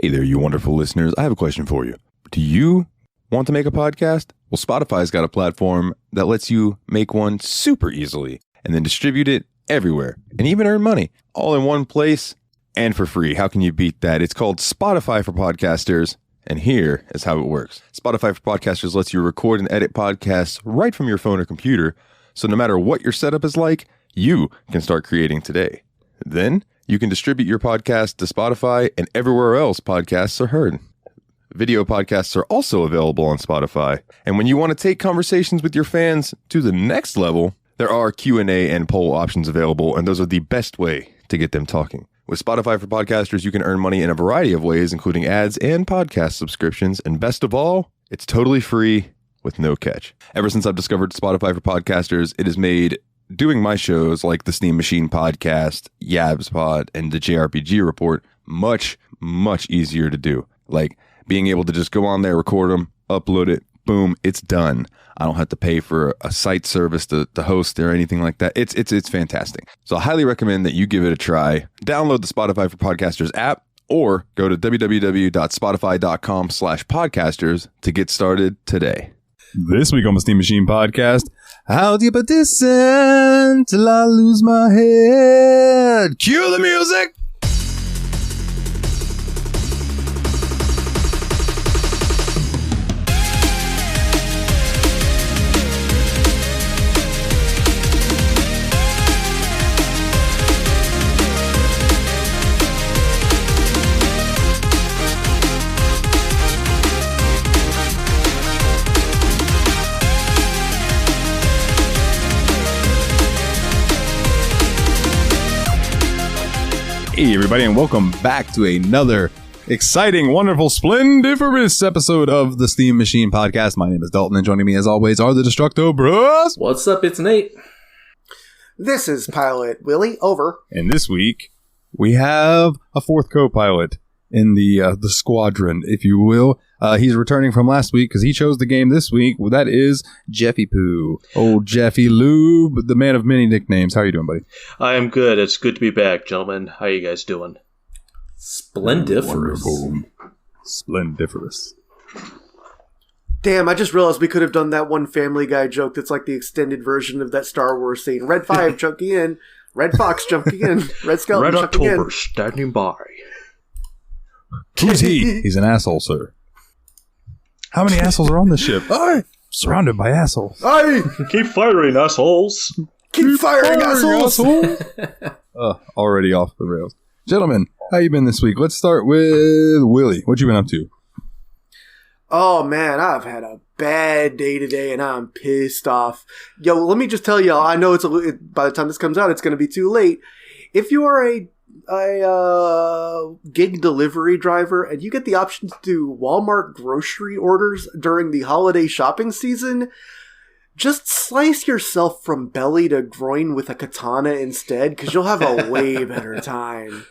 Hey there, you wonderful listeners. I have a question for you. Do you want to make a podcast? Well, Spotify's got a platform that lets you make one super easily and then distribute it everywhere and even earn money all in one place and for free. How can you beat that? It's called Spotify for Podcasters. And here is how it works. Spotify for Podcasters lets you record and edit podcasts right from your phone or computer. So no matter what your setup is like, you can start creating today. Then you can distribute your podcast to Spotify and everywhere else podcasts are heard. Video podcasts are also available on Spotify. And when you want to take conversations with your fans to the next level, there are Q&A and poll options available, and those are the best way to get them talking. With Spotify for Podcasters, you can earn money in a variety of ways, including ads and podcast subscriptions. And best of all, it's totally free with no catch. Ever since I've discovered Spotify for Podcasters, it has made doing my shows like the Steam Machine Podcast, Yabs Pod, and the JRPG Report much, much easier to do. Like being able to just go on there, record them, upload it, boom, it's done. I don't have to pay for a site service to host or anything like that. It's fantastic. So I highly recommend that you give it a try. Download the Spotify for Podcasters app or go to www.spotify.com/podcasters to get started today. This week on the Steam Machine Podcast, how deep a descent till I lose my head? Cue the music! Hey everybody, and welcome back to another exciting, wonderful, splendiferous episode of the Steam Machine Podcast. My name is Dalton, and joining me as always are the Destructo Bros. What's up? It's Nate. This is Pilot Willie. Over. And this week we have a fourth co-pilot in the squadron, if you will. He's returning from last week because he chose the game this week. Well, that is Jeffy Poo. Old Jeffy Lube, the man of many nicknames. How are you doing, buddy? I am good. It's good to be back, gentlemen. How you guys doing? Splendiferous. Wonderful. Splendiferous. Damn, I just realized we could have done that one Family Guy joke that's like the extended version of that Star Wars scene. Red 5 chunking in. Red Fox jumping in. Red Skeleton Red jumping October in. standing by. Who's he? He's an asshole, sir. How many assholes are on this ship? Oh, surrounded by assholes. Aye! Keep firing, assholes. Keep firing, assholes! Already off the rails. Gentlemen, how you been this week? Let's start with Willie. What you been up to? Oh man, I've had a bad day today and I'm pissed off. Yo, let me just tell y'all, I know by the time this comes out, it's going to be too late. If you are a gig delivery driver and you get the option to do Walmart grocery orders during the holiday shopping season, just slice yourself from belly to groin with a katana instead, because you'll have a way better time.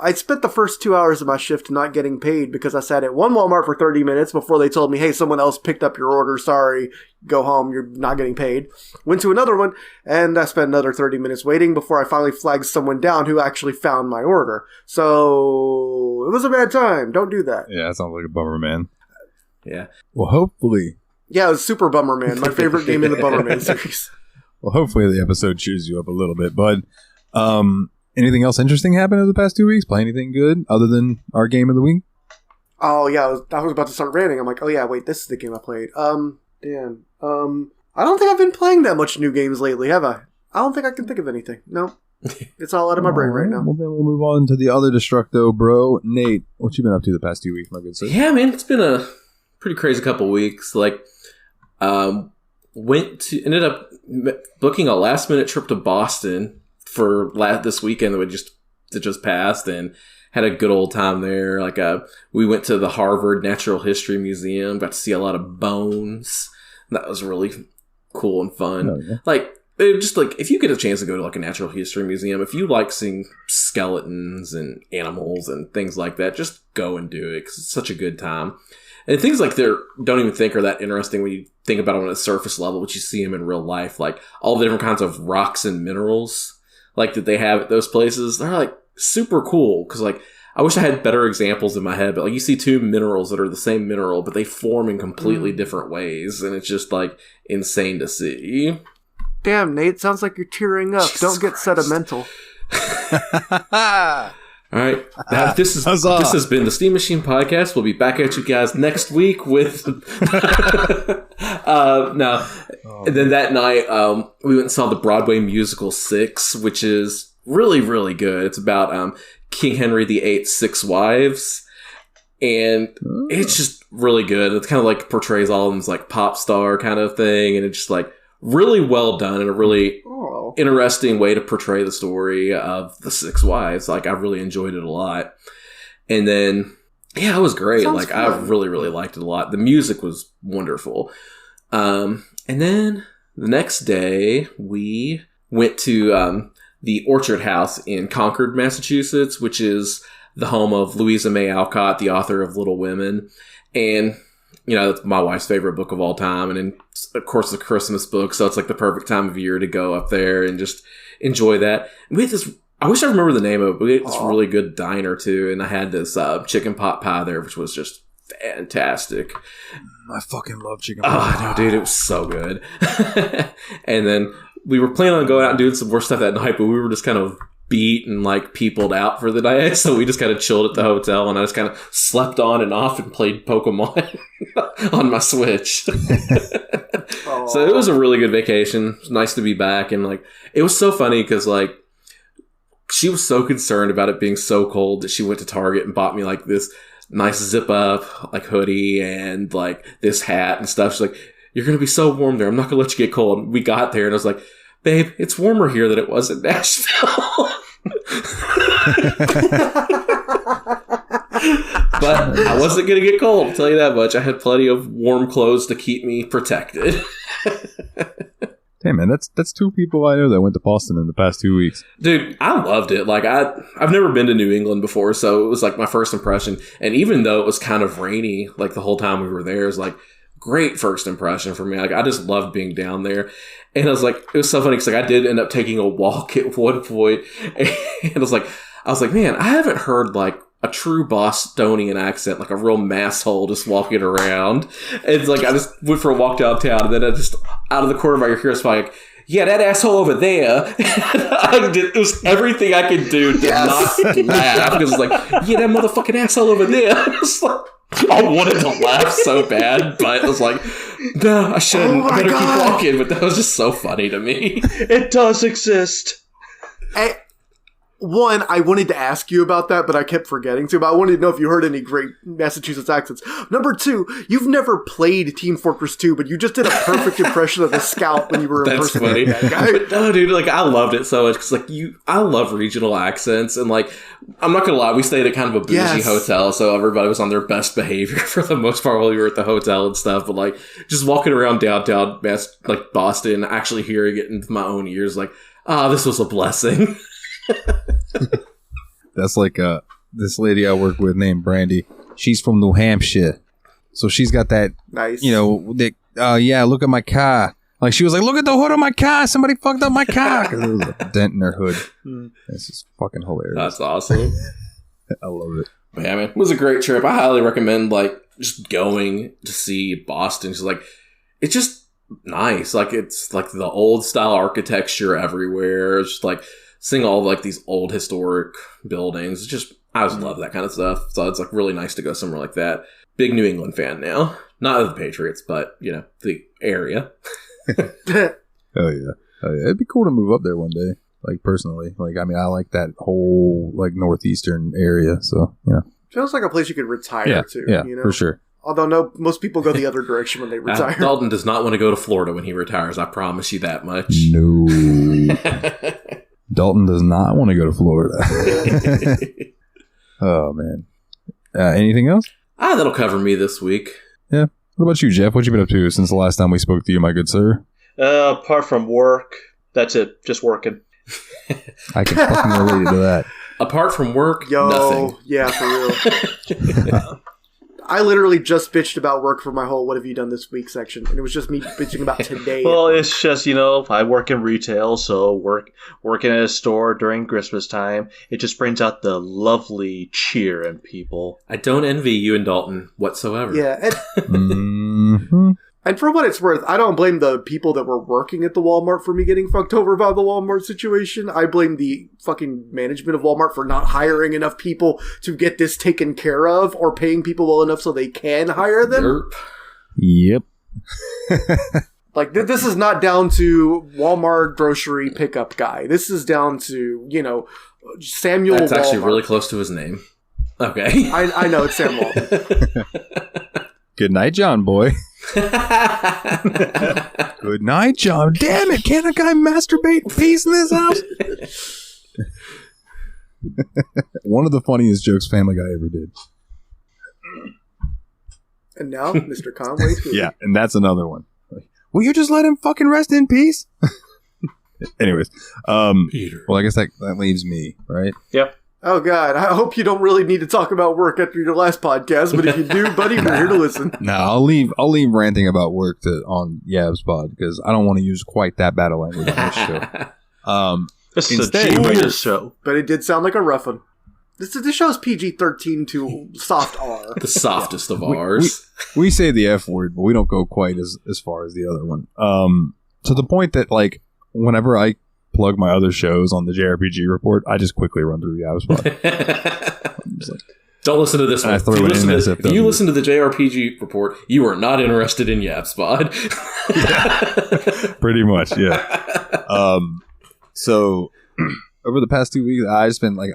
I spent the first 2 hours of my shift not getting paid because I sat at one Walmart for 30 minutes before they told me, hey, someone else picked up your order. Sorry, go home. You're not getting paid. Went to another one, and I spent another 30 minutes waiting before I finally flagged someone down who actually found my order. So it was a bad time. Don't do that. Yeah, that sounds like a bummer, man. Yeah. Well, hopefully. Yeah, it was Super Bummerman, my favorite game in the Bummerman series. Well, hopefully the episode cheers you up a little bit, bud. Anything else interesting happened over the past 2 weeks? Play anything good other than our game of the week? Oh, yeah, I was about to start ranting. I'm like, oh, yeah, wait, this is the game I played. Damn. I don't think I've been playing that much new games lately, have I? I don't think I can think of anything. No. It's all out of my brain right now. Well, then we'll move on to the other Destructo, bro. Nate, what you been up to the past 2 weeks, my good sir? Yeah, man, it's been a pretty crazy couple weeks. Like, ended up booking a last-minute trip to Boston for this weekend that just passed, and had a good old time there. Like, we went to the Harvard Natural History Museum, got to see a lot of bones. That was really cool and fun. Oh, yeah. Like, just like, if you get a chance to go to like a natural history museum, if you like seeing skeletons and animals and things like that, just go and do it, because it's such a good time. And things like don't even think are that interesting when you think about them on a surface level, but you see them in real life. Like all the different kinds of rocks and minerals like that they have at those places. They're like super cool. Cause like I wish I had better examples in my head, but like you see two minerals that are the same mineral, but they form in completely different ways, and it's just like insane to see. Damn, Nate, sounds like you're tearing up. Jesus Don't get Christ. sentimental. All right, this has been the Steam Machine Podcast. We'll be back at you guys next week with And then that night we went and saw the Broadway musical 6, which is really, really good. It's about King Henry VIII's 6 wives, and it's just really good. It's kind of like portrays all of them as like pop star kind of thing, and it's just like really well done and a really interesting way to portray the story of the 6 wives. Like, I really enjoyed it a lot. And then, yeah, it was great. Sounds like, fun. I really, really liked it a lot. The music was wonderful. And then the next day, we went to the Orchard House in Concord, Massachusetts, which is the home of Louisa May Alcott, the author of Little Women. And you know, that's my wife's favorite book of all time. And then, of course, the Christmas book. So it's like the perfect time of year to go up there and just enjoy that. We had this, I wish I remember the name of it, but we had this really good diner too. And I had this chicken pot pie there, which was just fantastic. I fucking love chicken pot pie. Oh, no, dude, it was so good. And then we were planning on going out and doing some more stuff that night, but we were just kind of beat and like peopled out for the night, so we just kind of chilled at the hotel, and I just kind of slept on and off and played Pokemon on my Switch. So it was a really good vacation. It was nice to be back, and like it was so funny because like she was so concerned about it being so cold that she went to Target and bought me like this nice zip up like hoodie and like this hat and stuff. She's like, "You're gonna be so warm there. I'm not gonna let you get cold." And we got there, and I was like, "Babe, it's warmer here than it was in Nashville." But I wasn't going to get cold, I'll tell you that much. I had plenty of warm clothes to keep me protected. Damn, man, that's 2 people I know that went to Boston in the past 2 weeks. Dude, I loved it. Like, I've never been to New England before, so it was like my first impression. And even though it was kind of rainy, like the whole time we were there, it was like great first impression for me. Like, I just loved being down there. And I was like, it was so funny because like I did end up taking a walk at one point, and I was like, man, I haven't heard like a true Bostonian accent, like a real masshole just walking around. And it's like I just went for a walk downtown, and then I just out of the corner of my ear, I was like, "Yeah, that asshole over there." It was everything I could do to not laugh because it's like, "Yeah, that motherfucking asshole over there." It's like, I wanted to laugh so bad, but I was like, no, I shouldn't. I better keep walking. But that was just so funny to me. It does exist. One, I wanted to ask you about that, but I kept forgetting to. But I wanted to know if you heard any great Massachusetts accents. Number 2, you've never played Team Fortress 2, but you just did a perfect impression of the scout when you were impersonating that guy. But no, dude, like I loved it so much because like I love regional accents, and like I'm not gonna lie, we stayed at kind of a bougie hotel, so everybody was on their best behavior for the most part while we were at the hotel and stuff. But like just walking around downtown, like Boston, actually hearing it in my own ears, like, this was a blessing. That's like this lady I work with named Brandy. She's from New Hampshire, so she's got that nice. You know, yeah. Look at my car. Like she was like, "Look at the hood of my car. Somebody fucked up my car." 'Cause there was a dent in her hood. This is fucking hilarious. That's awesome. I love it. But yeah, man, it was a great trip. I highly recommend like just going to see Boston. Just like it's just nice. Like it's like the old style architecture everywhere. It's just like seeing all like these old historic buildings. It's just I just love that kind of stuff. So it's like really nice to go somewhere like that. Big New England fan now. Not of the Patriots, but you know, the area. Oh yeah. It'd be cool to move up there one day. Like personally, like I mean, I like that whole like northeastern area. So yeah, feels like a place you could retire to. Yeah, you know? For sure. Although no, most people go the other direction when they retire. Dalton does not want to go to Florida when he retires. I promise you that much. No. Dalton does not want to go to Florida. Oh man. Anything else? That'll cover me this week. Yeah. What about you, Jeff? What you been up to since the last time we spoke to you, my good sir? Apart from work, that's it. Just working. I can fucking relate to that. Apart from work, Yo, nothing. Yeah, for real. I literally just bitched about work for my whole "What have you done this week" section, and it was just me bitching about today. Well, it's just, I work in retail, so working at a store during Christmas time, it just brings out the lovely cheer in people. I don't envy you and Dalton whatsoever. Yeah. And for what it's worth, I don't blame the people that were working at the Walmart for me getting fucked over by the Walmart situation. I blame the fucking management of Walmart for not hiring enough people to get this taken care of or paying people well enough so they can hire them. Yep. Like, this is not down to Walmart grocery pickup guy. This is down to, Samuel That's Walmart. actually really close to his name. Okay. I know, it's Sam Walmart. Good night, John boy. Good night, John. Damn it, can't a guy masturbate in peace in this house? One of the funniest jokes Family Guy ever did. And now, Mr. Conway's here. Yeah, and that's another one. Will you just let him fucking rest in peace? Anyways, Peter. well, I guess that leaves me, right? Yep. Oh, God. I hope you don't really need to talk about work after your last podcast, but if you do, buddy, we're here to listen. No, I'll leave ranting about work on Yab's pod because I don't want to use quite that bad of language on this show. This is Instead, a genius show. But it did sound like a rough one. This show's PG-13 to soft R. The softest of ours. We say the F word, but we don't go quite as far as the other one. To the point that, like, whenever I plug my other shows on the JRPG report, I just quickly run through Yab's pod. Don't listen to this one. I throw it in as If you listen to the JRPG report, you are not interested in Yap's pod. Pretty much, yeah. So over the past 2 weeks, I've just been like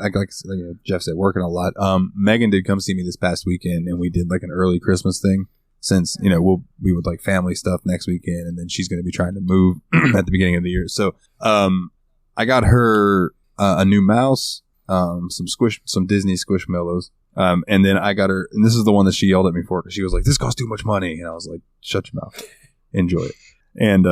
Jeff said, working a lot. Megan did come see me this past weekend, and we did like an early Christmas thing. Since we would like family stuff next weekend, and then she's going to be trying to move at the beginning of the year. So I got her a new mouse, some Disney Squishmallows, and then I got her, and this is the one that she yelled at me for because she was like, "This costs too much money," and I was like, "Shut your mouth, enjoy it." And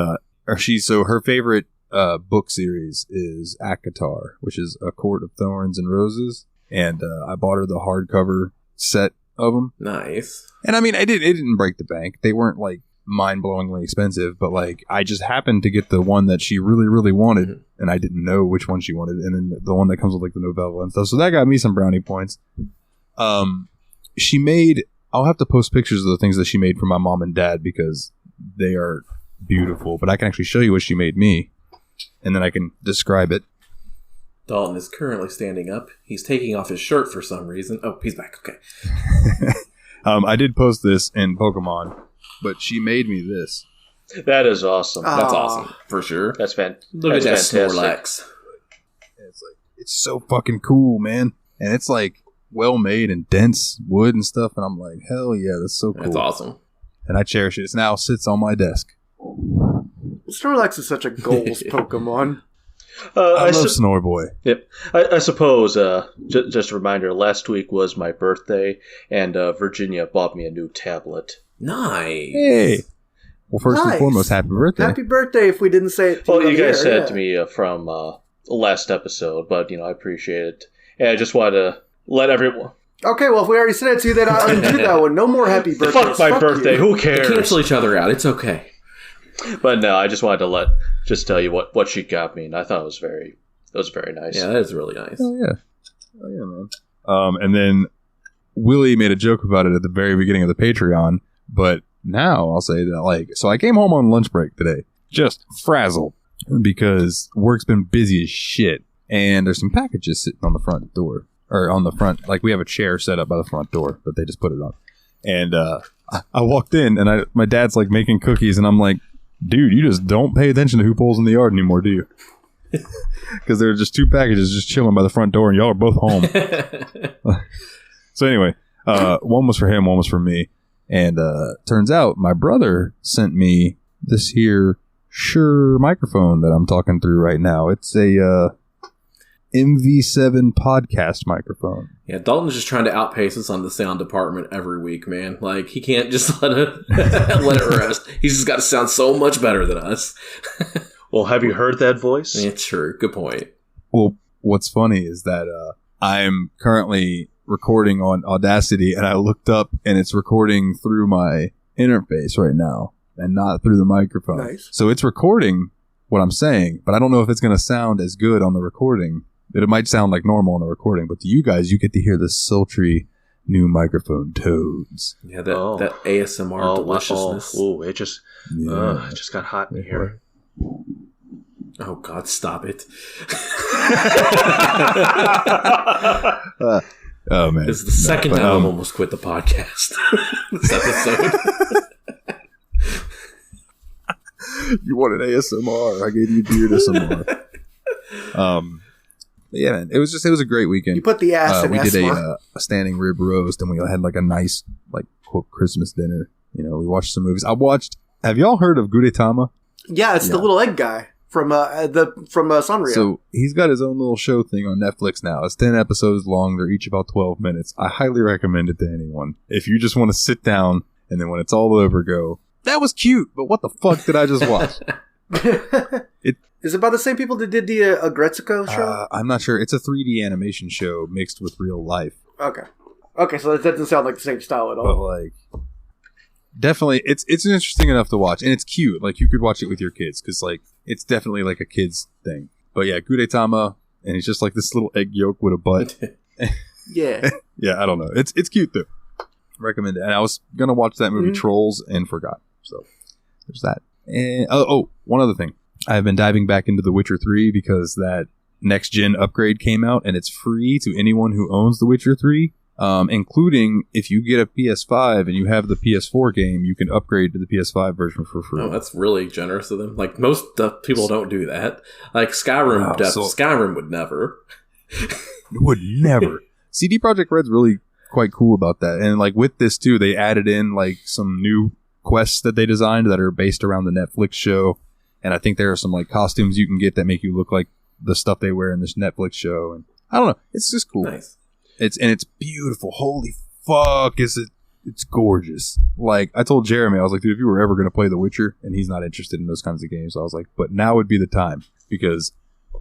her favorite book series is ACOTAR, which is A Court of Thorns and Roses, and I bought her the hardcover set of them. Nice. And I mean, it didn't break the bank. They weren't like mind-blowingly expensive, but like I just happened to get the one that she really, really wanted, and I didn't know which one she wanted, and then the one that comes with like the novella and stuff. So that got me some brownie points. She made. I'll have to post pictures of the things that she made for my mom and dad because they are beautiful. But I can actually show you what she made me, and then I can describe it. Dalton is currently standing up. He's taking off his shirt for some reason. Oh, he's back. Okay. I did post this in Pokemon, but she made me this. That is awesome. That's awesome. For sure. That's fantastic. Look at that Snorlax. It's so fucking cool, man. And it's like well made and dense wood and stuff. And I'm like, hell yeah, that's so cool. That's awesome. And I cherish it. It now sits on my desk. Snorlax is such a goals Pokemon. I love Snorboy. Yep. I suppose, just a reminder, last week was my birthday, and Virginia bought me a new tablet. Nice. Hey. Well, first and foremost, happy birthday. Happy birthday if we didn't say it to you. Well, you guys said it to me from last episode, but, I appreciate it. And I just wanted to let everyone... Okay, well, if we already said it to you, then I'll undo that one. No more happy birthdays. Fuck my birthday. You. Who cares? They cancel each other out. It's okay. But no, I just wanted to tell you what she got me, and I thought it was very nice. Yeah, that is really nice. Oh yeah, man. And then Willie made a joke about it at the very beginning of the Patreon, but now I'll say that so I came home on lunch break today, just frazzled because work's been busy as shit, and there's some packages sitting on the front door or on the front, like we have a chair set up by the front door that they just put it on, and I walked in and my dad's like making cookies, and I'm like, dude, you just don't pay attention to who pulls in the yard anymore, do you? Because there are just two packages just chilling by the front door, and y'all are both home. So anyway, one was for him, one was for me. And turns out my brother sent me this here Shure microphone that I'm talking through right now. It's a MV7 podcast microphone. Yeah, Dalton's just trying to outpace us on the sound department every week, man. Like, he can't just let it rest. He's just got to sound so much better than us. Well, have you heard that voice? Yeah, true. Good point. Well, what's funny is that I'm currently recording on Audacity, and I looked up, and it's recording through my interface right now, and not through the microphone. Nice. So it's recording what I'm saying, but I don't know if it's going to sound as good on the recording. It might sound like normal on the recording, but to you guys, you get to hear the sultry new microphone tones. Yeah, that ASMR deliciousness. Oh, it just got hot in here. Oh God, stop it! Oh man, This is the second time I've almost quit the podcast. This episode. You wanted ASMR. I gave you beard ASMR. Yeah, man, it was a great weekend. You put the ass in we did ASMR. a standing rib roast, and we had like a nice like quote Christmas dinner. You know, we watched some movies. Have y'all heard of Gudetama? Yeah, it's the little egg guy from Sanrio. So he's got his own little show thing on Netflix now. It's 10 episodes long. They're each about 12 minutes. I highly recommend it to anyone. If you just want to sit down and then when it's all over, go, that was cute, but what the fuck did I just watch? Is it by the same people that did the Agretsuko show? I'm not sure. It's a 3D animation show mixed with real life. Okay, so that doesn't sound like the same style at But all. like, definitely, it's interesting enough to watch, and it's cute. Like you could watch it with your kids because like it's definitely like a kids thing. But yeah, Gudetama, and he's just like this little egg yolk with a butt. Yeah. Yeah, I don't know. It's cute though. Recommend it. And I was gonna watch that movie Trolls and forgot. So there's that. And one other thing. I have been diving back into The Witcher 3 because that next gen upgrade came out, and it's free to anyone who owns The Witcher 3. Including if you get a PS5 and you have the PS4 game, you can upgrade to the PS5 version for free. Oh, that's really generous of them. Like most people don't do that. Like Skyrim, Skyrim would never. Would never. CD Projekt Red's really quite cool about that, and like with this too, they added in like some new quests that they designed that are based around the Netflix show, and I think there are some like costumes you can get that make you look like the stuff they wear in this Netflix show, and I don't know, it's just cool. Nice. It's beautiful. Holy fuck, it's gorgeous. Like I told Jeremy, I was like, dude, if you were ever going to play The Witcher, and he's not interested in those kinds of games, I was like, but now would be the time, because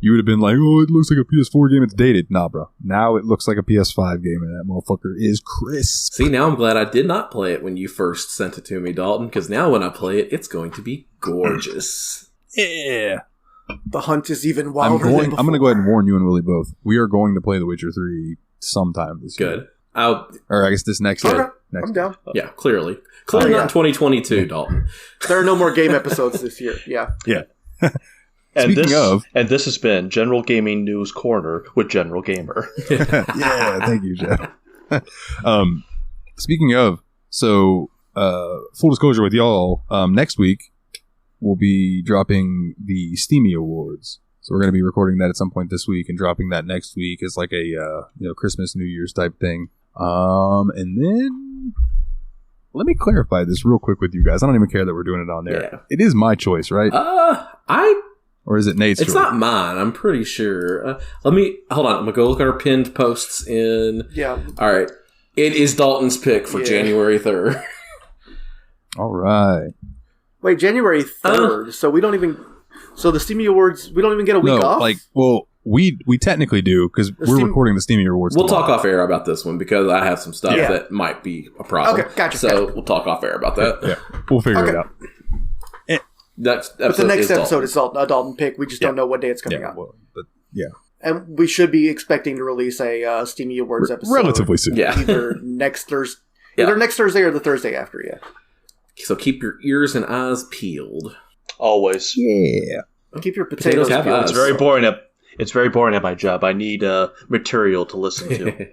you would have been like, oh, it looks like a PS4 game, it's dated. Nah, bro. Now it looks like a PS5 game, and that motherfucker is crisp. See, now I'm glad I did not play it when you first sent it to me, Dalton, because now when I play it, it's going to be gorgeous. Yeah. The hunt is even wilder I'm than going to go ahead and warn you and Willie both. We are going to play The Witcher 3 sometime this year. Good. Or I guess this next Okay, year. I'm down. Yeah, clearly. Not in 2022, Dalton. There are no more game episodes this year. Yeah. Yeah. And Speaking of, this has been General Gaming News Corner with General Gamer. yeah, thank you, Jeff. Speaking of, so full disclosure with y'all, next week we'll be dropping the Steamy Awards. So we're going to be recording that at some point this week and dropping that next week as like a Christmas, New Year's type thing. And then let me clarify this real quick with you guys. I don't even care that we're doing it on there. Yeah. It is my choice, right? Or is it Nate's choice? It's not mine, I'm pretty sure. Hold on. I'm going to go look at our pinned posts in. Yeah. All right. It is Dalton's pick for January 3rd. All right. Wait, January 3rd. So we don't even. So the Steamy Awards, we don't even get a week off? We technically do because we're recording the Steamy Awards. We'll talk off air about this one because I have some stuff that might be a problem. Okay, gotcha. So we'll talk off air about that. Yeah, we'll figure it out. But the next episode is a Dalton pick. We just don't know what day it's coming out. Well, but yeah. And we should be expecting to release a Steamy Awards episode relatively soon. Yeah. Either next Thursday or the Thursday after, So keep your ears and eyes peeled. Always. Yeah. Keep your potatoes have peeled. eyes. It's very boring. It's very boring at my job. I need material to listen to.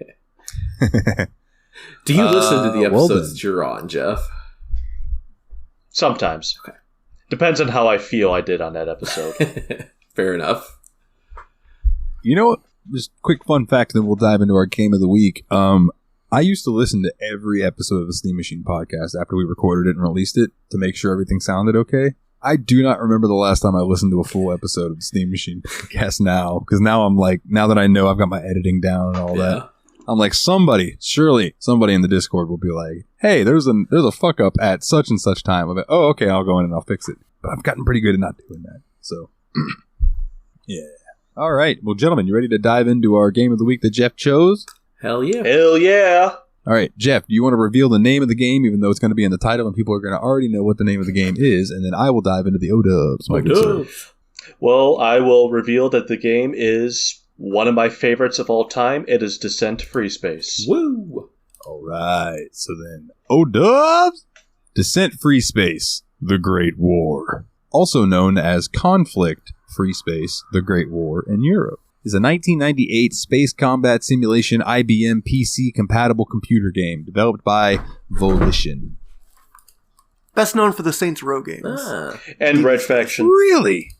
Do you listen to the episodes that you're on, Jeff? Sometimes. Okay. Depends on how I feel I did on that episode. Fair enough. You know what? Just quick fun fact, then we'll dive into our game of the week. I used to listen to every episode of the Steam Machine podcast after we recorded it and released it to make sure everything sounded okay. I do not remember the last time I listened to a full episode of the Steam Machine podcast now, because now I'm like, now that I know I've got my editing down and all that, I'm like, surely somebody in the Discord will be like, hey, there's a fuck up at such and such time. I'll be, oh, okay, I'll go in and I'll fix it. But I've gotten pretty good at not doing that. So, yeah. All right. Well, gentlemen, you ready to dive into our game of the week that Jeff chose? Hell yeah. Hell yeah. All right, Jeff, do you want to reveal the name of the game, even though it's going to be in the title and people are going to already know what the name of the game is, and then I will dive into the O-dubs, my good sir. Well, I will reveal that the game is one of my favorites of all time. It is Descent Freespace. Woo! All right, so then O-dubs, Descent Freespace, The Great War, also known as Conflict Freespace, The Great War in Europe, is a 1998 space combat simulation IBM PC-compatible computer game developed by Volition. Best known for the Saints Row games. And Red Faction. Really?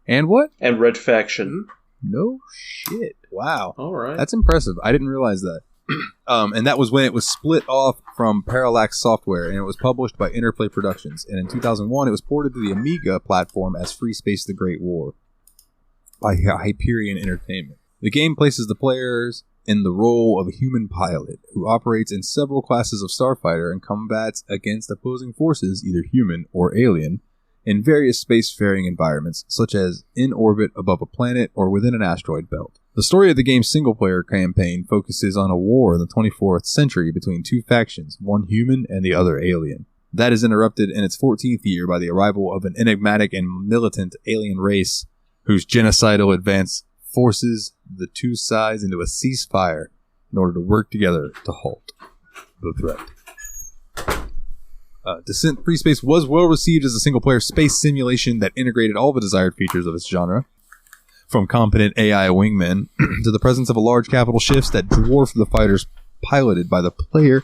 And what? And Red Faction. No shit. Wow. All right. That's impressive. I didn't realize that. And that was when it was split off from Parallax Software, and it was published by Interplay Productions. And in 2001, it was ported to the Amiga platform as Freespace The Great War by Hyperion Entertainment. The game places the players in the role of a human pilot who operates in several classes of starfighter and combats against opposing forces, either human or alien, in various spacefaring environments, such as in orbit above a planet or within an asteroid belt. The story of the game's single-player campaign focuses on a war in the 24th century between two factions, one human and the other alien. That is interrupted in its 14th year by the arrival of an enigmatic and militant alien race whose genocidal advance forces the two sides into a ceasefire in order to work together to halt the threat. Descent Freespace was well received as a single-player space simulation that integrated all the desired features of its genre, from competent AI wingmen to the presence of a large capital shifts that dwarf the fighters piloted by the player.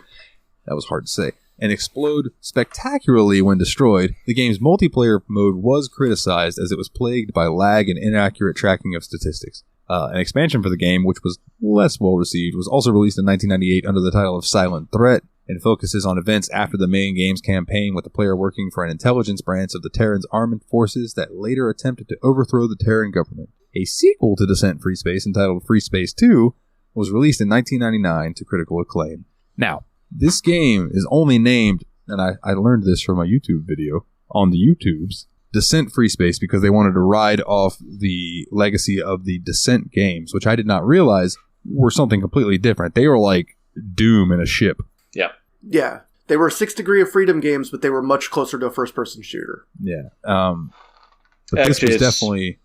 That was hard to say. And explode spectacularly when destroyed. The game's multiplayer mode was criticized as it was plagued by lag and inaccurate tracking of statistics. An expansion for the game, which was less well received, was also released in 1998 under the title of Silent Threat, and focuses on events after the main game's campaign, with the player working for an intelligence branch of the Terran's armed forces that later attempted to overthrow the Terran government. A sequel to Descent Freespace, entitled Freespace 2, was released in 1999 to critical acclaim. Now, this game is only named, and I learned this from a YouTube video on the YouTubes, Descent Freespace, because they wanted to ride off the legacy of the Descent games, which I did not realize were something completely different. They were like Doom in a ship. Yeah. Yeah. They were 6 Degree of Freedom games, but they were much closer to a first-person shooter. Yeah. But this was definitely...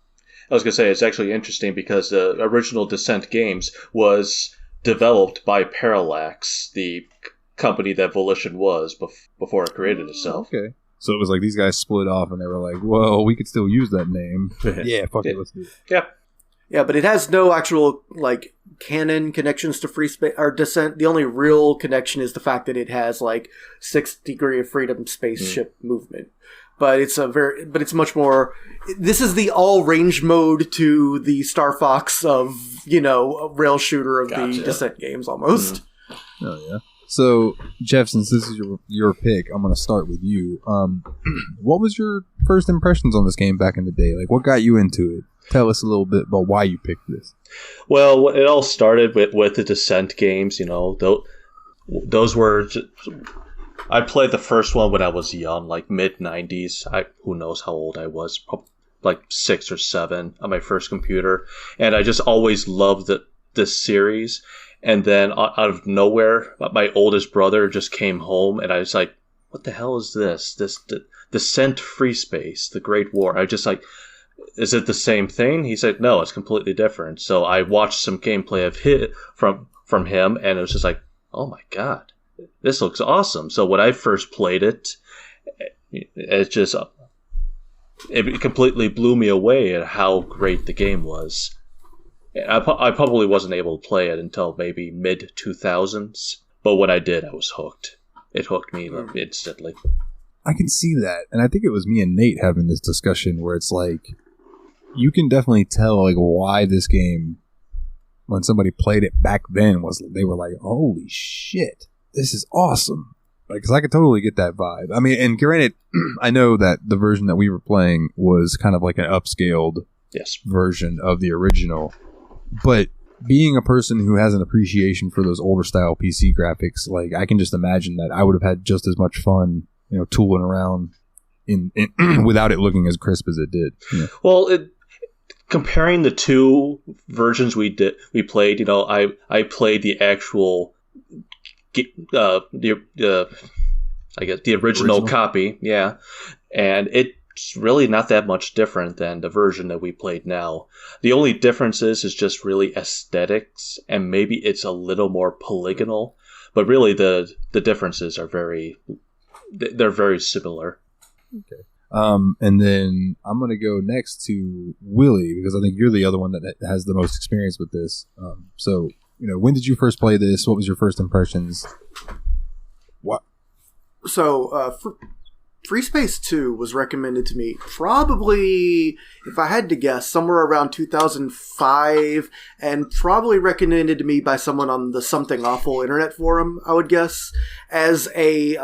I was going to say, it's actually interesting because the original Descent games was developed by Parallax, the company that Volition was before it created itself. Okay. So it was like these guys split off and they were like, well, we could still use that name. Yeah, fuck it, let's do it. Yeah. Yeah, but it has no actual, like, canon connections to Freespace or Descent. The only real connection is the fact that it has, like, 6 Degree of Freedom spaceship movement. But it's much more. This is the all range mode to the Star Fox of, a rail shooter of the Descent games almost. Oh yeah. So Jeff, since this is your pick, I'm going to start with you. What was your first impressions on this game back in the day? Like, what got you into it? Tell us a little bit about why you picked this. Well, it all started with the Descent games. Those were. I played the first one when I was young, like mid-90s. Who knows how old I was, like 6 or 7 on my first computer. And I just always loved this series. And then out of nowhere, my oldest brother just came home, and I was like, what the hell is this? This Descent Freespace, The Great War. I just like, is it the same thing? He said, no, it's completely different. So I watched some gameplay of from him, and it was just like, oh my god. This looks awesome. So when I first played it, it completely blew me away at how great the game was. I probably wasn't able to play it until maybe mid-2000s, but when I did, I was hooked. It hooked me instantly. I can see that, and I think it was me and Nate having this discussion where it's like, you can definitely tell like why this game, when somebody played it back then, they were like, holy shit. This is awesome. Because I could totally get that vibe. I mean, and granted, I know that the version that we were playing was kind of like an upscaled version of the original. But being a person who has an appreciation for those older style PC graphics, like I can just imagine that I would have had just as much fun, tooling around in without it looking as crisp as it did. Yeah. Well, comparing the two versions we played, you know, I played the actual I guess the original copy, yeah, and it's really not that much different than the version that we played now. The only difference is just really aesthetics, and maybe it's a little more polygonal, but really the differences are they're very similar. Okay. And then I'm going to go next to Willie, because I think you're the other one that has the most experience with this. So, you know, when did you first play this? What was your first impressions? What? So, Freespace 2 was recommended to me probably, if I had to guess, somewhere around 2005, and probably recommended to me by someone on the Something Awful internet forum, I would guess, as a,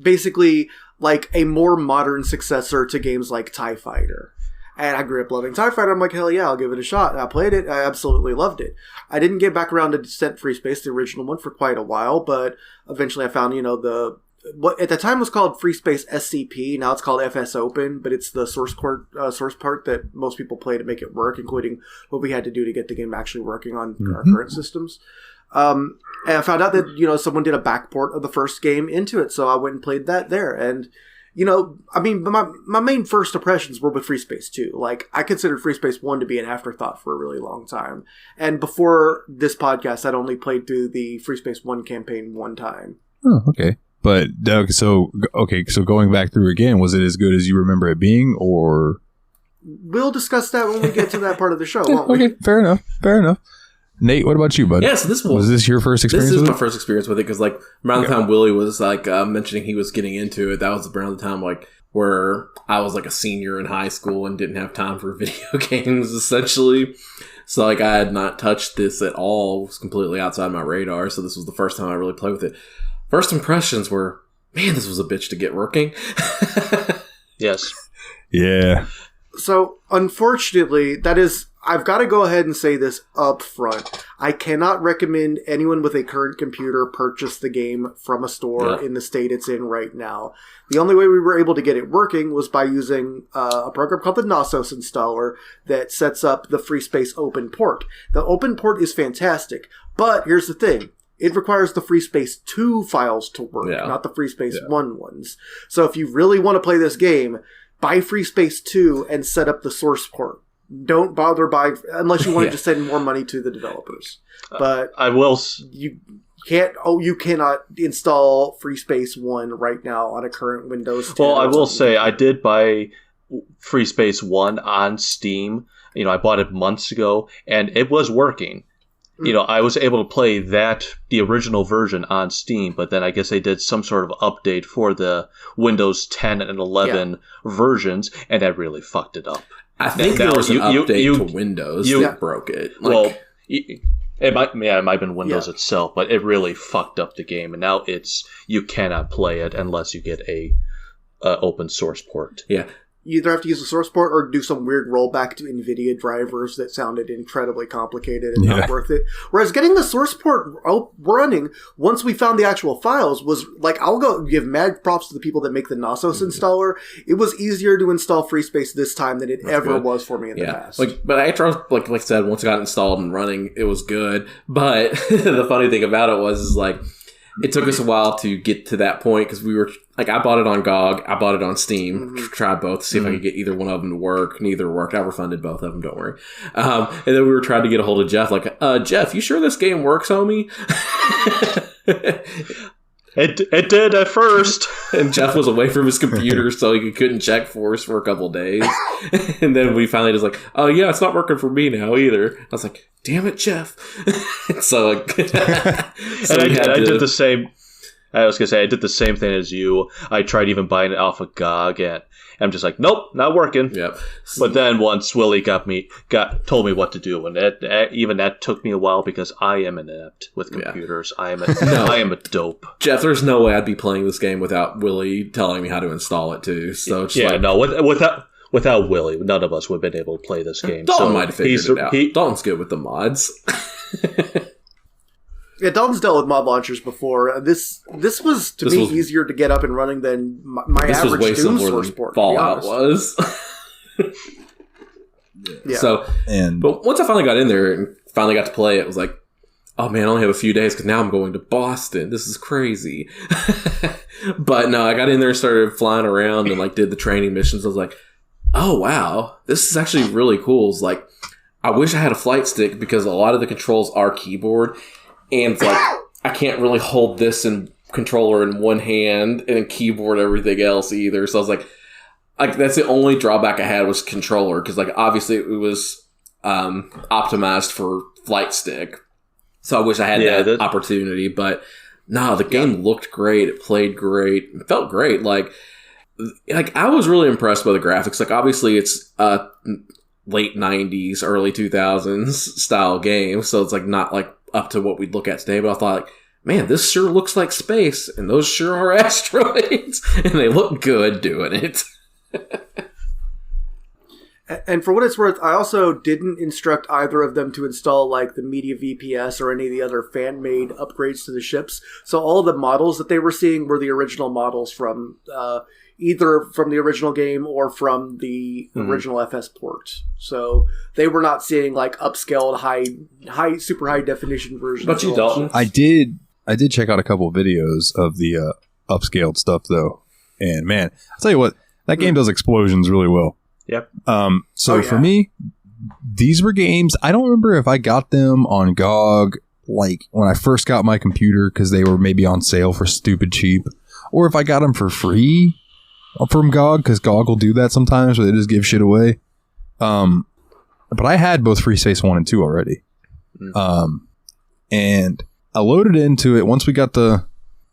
basically, like a more modern successor to games like TIE Fighter. And I grew up loving TIE Fighter. I'm like, hell yeah, I'll give it a shot. And I played it. I absolutely loved it. I didn't get back around to Descent Freespace, the original one, for quite a while, but eventually I found, you know, what at the time was called Freespace SCP. Now it's called FS Open, but it's the source part that most people play to make it work, including what we had to do to get the game actually working on our current systems. And I found out that, you know, someone did a backport of the first game into it, so I went and played that there. And, you know, I mean, my main first impressions were with Freespace 2. Like, I considered Freespace 1 to be an afterthought for a really long time. And before this podcast, I'd only played through the Freespace 1 campaign one time. Oh, okay. But, so going back through again, was it as good as you remember it being, or? We'll discuss that when we get to that part of the show, won't we? Okay, fair enough. Nate, what about you, bud? Yeah, so was this your first experience? This is my first experience with it, because like around the time Willie was like mentioning he was getting into it, that was around the time like where I was like a senior in high school and didn't have time for video games essentially. So like I had not touched this at all. It was completely outside my radar. So this was the first time I really played with it. First impressions were, man, this was a bitch to get working. Yes. Yeah. So, unfortunately, I've got to go ahead and say this up front. I cannot recommend anyone with a current computer purchase the game from a store in the state it's in right now. The only way we were able to get it working was by using a program called the Knossos installer that sets up the Freespace open port. The open port is fantastic, but here's the thing. It requires the Freespace 2 files to work, not the Freespace 1 ones. So if you really want to play this game, buy Freespace 2 and set up the source port. Don't bother buying, unless you want to just send more money to the developers. But I will. You cannot install Freespace 1 right now on a current Windows 10. Well, I will say I did buy Freespace 1 on Steam. You know, I bought it months ago, and it was working. You know, I was able to play the original version on Steam, but then I guess they did some sort of update for the Windows 10 and 11 versions, and that really fucked it up. I think there was an update to Windows that broke it. Well, it might have been Windows itself, but it really fucked up the game, and now you cannot play it unless you get a open source port. Yeah. You either have to use a source port or do some weird rollback to NVIDIA drivers that sounded incredibly complicated and not worth it. Whereas getting the source port running, once we found the actual files, was like, I'll go give mad props to the people that make the Knossos installer. It was easier to install Freespace this time than it ever was for me in the past. But after, like I said, once it got installed and running, it was good. But the funny thing about it was like, it took us a while to get to that point because we were like, I bought it on GOG, I bought it on Steam, tried both to see if I could get either one of them to work. Neither worked. I refunded both of them, don't worry. And then we were trying to get a hold of Jeff, like, Jeff, you sure this game works, homie? It did at first. And Jeff was away from his computer, so he couldn't check for us for a couple of days. And then we finally just like, oh yeah, it's not working for me now either. I was like, damn it, Jeff. So like, I did the same. I was gonna say I did the same thing as you. I tried even buying it off of GOG, and I'm just like, nope, not working. Yep. But then once Willie told me what to do, and that took me a while because I am inept with computers. I am a dope. Jeff, there's no way I'd be playing this game without Willie telling me how to install it too. So it's without Willie, none of us would have been able to play this game. Dalton might have figured it out. Dalton's good with the mods. Yeah, Dalton's dealt with mod launchers before. This was easier to get up and running than my average Doom source port. Fallout was. Yeah. So, And but once I finally got in there and finally got to play it, was like, oh man, I only have a few days because now I'm going to Boston. This is crazy. But no, I got in there and started flying around and like did the training missions. I was like, oh wow, this is actually really cool. It's like, I wish I had a flight stick because a lot of the controls are keyboard, and it's like I can't really hold this and controller in one hand and keyboard everything else either. So I was like that's the only drawback I had was controller, because like obviously it was optimized for flight stick. So I wish I had that opportunity, but no, the game looked great. It played great. It felt great. Like I was really impressed by the graphics. Like obviously it's late 90s, early 2000s style game. So it's like not like up to what we'd look at today, but I thought like, man, this sure looks like space, and those sure are asteroids, and they look good doing it. And for what it's worth, I also didn't instruct either of them to install like the Media VPS or any of the other fan-made upgrades to the ships. So all of the models that they were seeing were the original models from either from the original game or from the original FS port. So they were not seeing like upscaled, super high definition versions. But you, Dalton? I did check out a couple of videos of the upscaled stuff though, and man, I'll tell you what, that game does explosions really well. Yep. For me, these were games, I don't remember if I got them on GOG, like when I first got my computer, because they were maybe on sale for stupid cheap, or if I got them for free from GOG, because GOG will do that sometimes, where they just give shit away. But I had both Freespace 1 and 2 already. And I loaded into it once we got the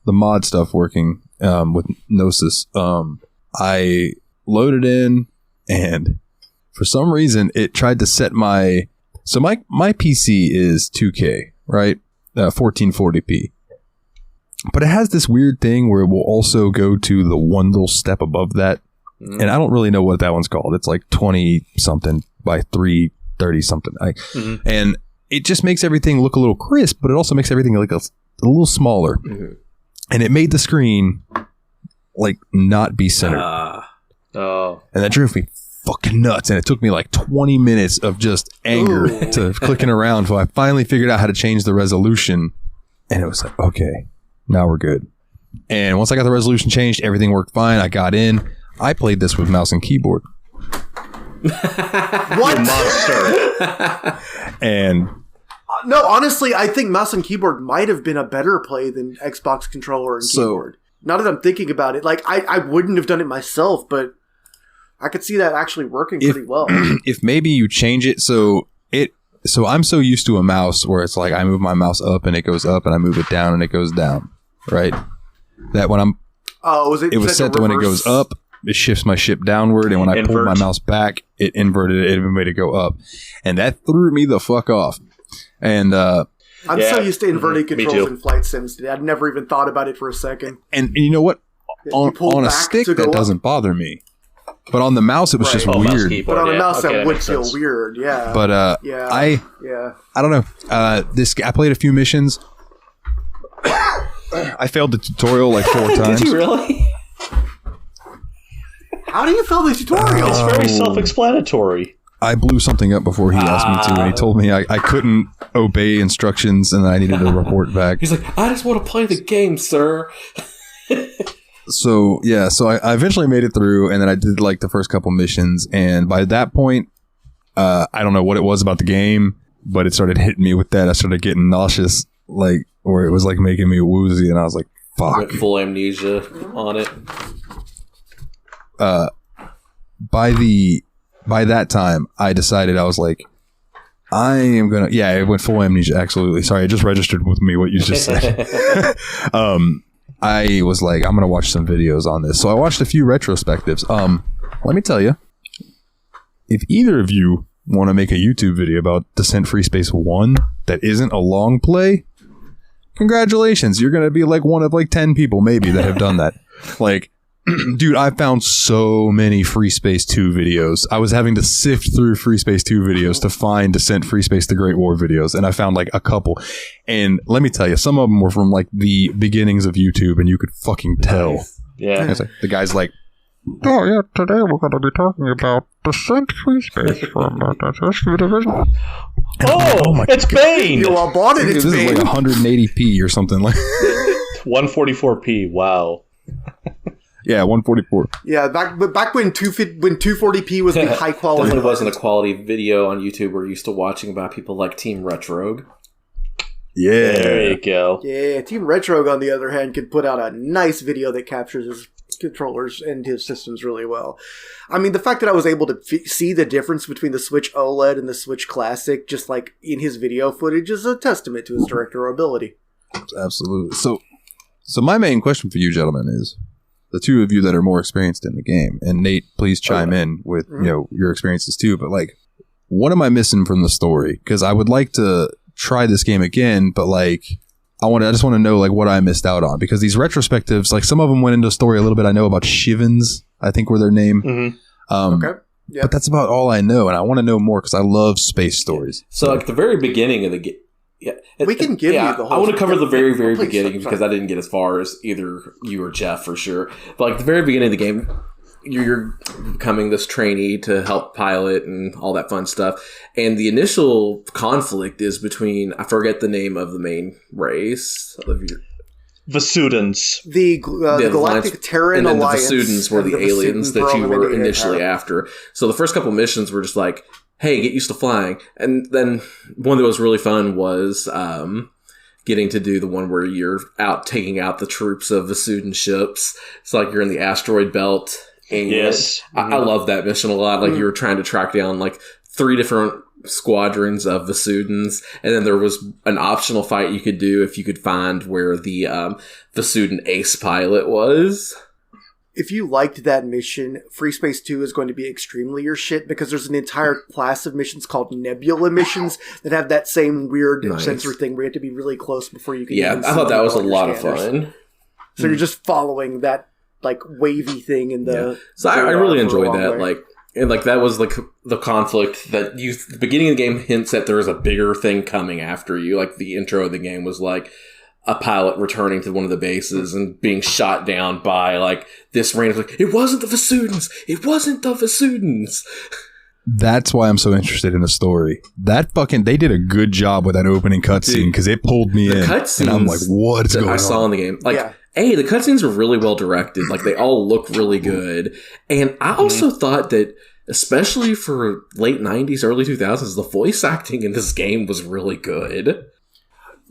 mod stuff working with Gnosis. I loaded in, and for some reason it tried to set my PC is 2K, right? 1440p. But it has this weird thing where it will also go to the one little step above that. And I don't really know what that one's called. It's like 20 something by 330 something. And it just makes everything look a little crisp, but it also makes everything like a little smaller. And it made the screen like not be centered. And that drove me fucking nuts. And it took me like 20 minutes of just anger to clicking around until I finally figured out how to change the resolution. And it was like, okay, now we're good. And once I got the resolution changed, everything worked fine. I got in. I played this with mouse and keyboard. What? Monster. And no, honestly, I think mouse and keyboard might have been a better play than Xbox controller and keyboard. Now that I'm thinking about it, like I wouldn't have done it myself, but I could see that actually working pretty well. If maybe you change it so I'm so used to a mouse where it's like I move my mouse up and it goes up, and I move it down and it goes down, right? That when I'm it was set to when it goes up, it shifts my ship downward, and when I pull my mouse back, it inverted it and made it go up, and that threw me the fuck off. And I'm so used to inverted controls in flight sims today. I'd never even thought about it for a second. And you know what? On a stick, that doesn't bother me. But on the mouse, it was just weird. But on a mouse, that would feel weird, yeah. But I don't know. I played a few missions. I failed the tutorial like 4 times. Did you really? How do you fail the tutorial? It's very self-explanatory. I blew something up before he asked me to, and he told me I couldn't obey instructions and I needed to report back. He's like, I just want to play the game, sir. So I eventually made it through, and then I did like the first couple missions, and by that point, I don't know what it was about the game, but it started hitting me with that. I started getting nauseous, like, where it was like making me woozy, and I was like, fuck. Went full amnesia on it. By that time, I decided I was like, I am gonna. Yeah, it went full amnesia. Absolutely. Sorry, I just registered with me what you just said. I was like, I'm gonna watch some videos on this. So I watched a few retrospectives. Let me tell you, if either of you want to make a YouTube video about Descent Freespace 1 that isn't a long play, congratulations. You're gonna be like one of like 10 people maybe that have done that. Like, dude, I found so many Freespace 2 videos. I was having to sift through Freespace 2 videos to find Descent Freespace The Great War videos, and I found like a couple. And let me tell you, some of them were from like the beginnings of YouTube, and you could fucking tell. Yeah. Like, the guy's like Oh yeah, today we're going to be talking about Descent Freespace from TSMP Division. Oh, it's Bane! You all bought it, it's This is Bane. like 180p or something like. 144p, wow. Yeah, 144. Yeah, back when 240p was the high quality. Definitely wasn't a quality video on YouTube we're used to watching about people like Team Retrogue. Yeah. There you go. Yeah, Team Retrogue, on the other hand, could put out a nice video that captures his controllers and his systems really well. I mean, the fact that I was able to see the difference between the Switch OLED and the Switch Classic, just like in his video footage, is a testament to his directorial ability. Absolutely. So my main question for you gentlemen is, the two of you that are more experienced in the game, and Nate, please chime in with your experiences too, but like, what am I missing from the story? Because I would like to try this game again, but like, I just want to know like what I missed out on, because these retrospectives, like some of them went into the story a little bit. I know about Shivens, I think were their name. Mm-hmm. Okay. Yeah. But that's about all I know, and I want to know more because I love space stories. So like the very beginning of the game. Yeah, We can give you the whole I want to cover the very, very Please, beginning sorry. because I didn't get as far as either you or Jeff for sure. But like the very beginning of the game, you're becoming this trainee to help pilot and all that fun stuff. And the initial conflict is between, I forget the name of the main race. Vasudans. The Galactic Terran and then Alliance. the Vasudans were and the aliens that you were Prominent initially Empire. after. So the first couple missions were just like, hey, get used to flying. And then one that was really fun was getting to do the one where you're out taking out the troops of Vasudan ships. It's like you're in the asteroid belt. And Yes. I love that mission a lot. Like you were trying to track down like 3 different squadrons of Vasudans, and then there was an optional fight you could do if you could find where the Vasudan ace pilot was. If you liked that mission, Freespace 2 is going to be extremely your shit, because there's an entire class of missions called Nebula missions that have that same weird Nice. sensor thing where you have to be really close before you can Yeah, even I see thought that was a all your lot of scanners. fun. So you're just following that like wavy thing in the So I really for a enjoyed long that. way. Like, and like that was like the conflict that the beginning of the game hints that there is a bigger thing coming after you. Like the intro of the game was like a pilot returning to one of the bases and being shot down by like this random, like, it wasn't the Vasudans. It wasn't the Vasudans. That's why I'm so interested in the story. They did a good job with that opening cutscene because it pulled me The in. cutscenes And I'm like, what's that going I on? saw in the game, like, Yeah. the cutscenes are really well directed. Like they all look really good. And I also thought that, especially for late 90s, early 2000s, the voice acting in this game was really good.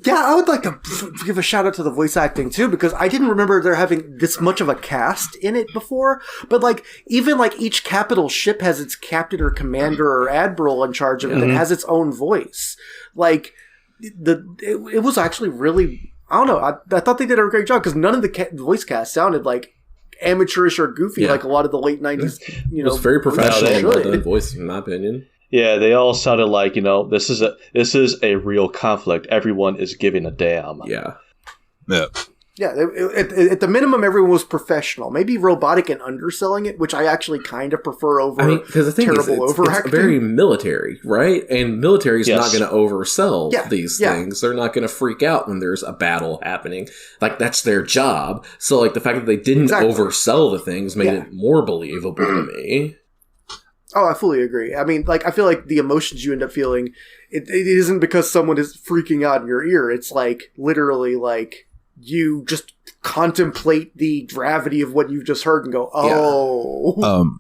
Yeah, I would like to give a shout out to the voice acting too, because I didn't remember there having this much of a cast in it before. But like, even like each capital ship has its captain or commander or admiral in charge of it that has its own voice. Like, it was actually really, I don't know, I thought they did a great job, because none of the voice cast sounded like amateurish or goofy like a lot of the late 90s, It was very professional and well done should. voice, in my opinion. Yeah, they all sounded like, this is a real conflict. Everyone is giving a damn. Yeah. Yeah. Yeah, at the minimum, everyone was professional. Maybe robotic and underselling it, which I actually kind of prefer over Because the thing is, terrible it's overacting. very military, right? And military is not Yes. going to oversell Yeah, these yeah. things. They're not going to freak out when there's a battle happening. Like, that's their job. So, like, the fact that they didn't Exactly. oversell the things made Yeah. it more believable to me. Oh, I fully agree. I mean, like, I feel like the emotions you end up feeling, it isn't because someone is freaking out in your ear. It's like, literally, like, you just contemplate the gravity of what you've just heard and go, oh.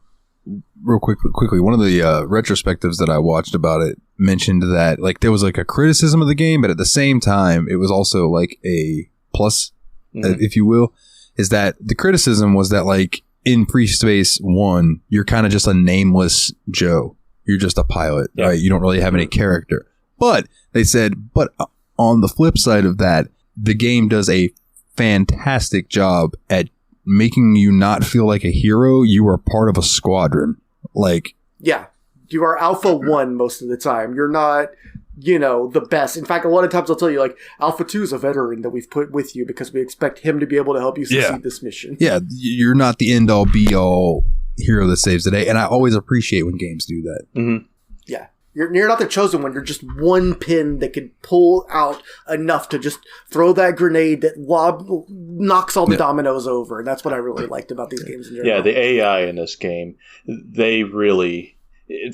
Real quickly, one of the retrospectives that I watched about it mentioned that like there was like a criticism of the game, but at the same time, it was also like a plus, if you will, is that the criticism was that like in Freespace 1, you're kind of just a nameless Joe. You're just a pilot, right? You don't really have any character. But they said, but on the flip side of that, the game does a fantastic job at making you not feel like a hero. You are part of a squadron. Like, Yeah. You are Alpha 1 most of the time. You're not, the best. In fact, a lot of times I'll tell you, like, Alpha 2 is a veteran that we've put with you because we expect him to be able to help you succeed this mission. yeah, you're not the end all be all hero that saves the day. And I always appreciate when games do that. Mm-hmm. Yeah. You're not the chosen one. You're just one pin that could pull out enough to just throw that grenade that knocks all the dominoes over. And that's what I really liked about these games in general. Yeah, the AI in this game, they really,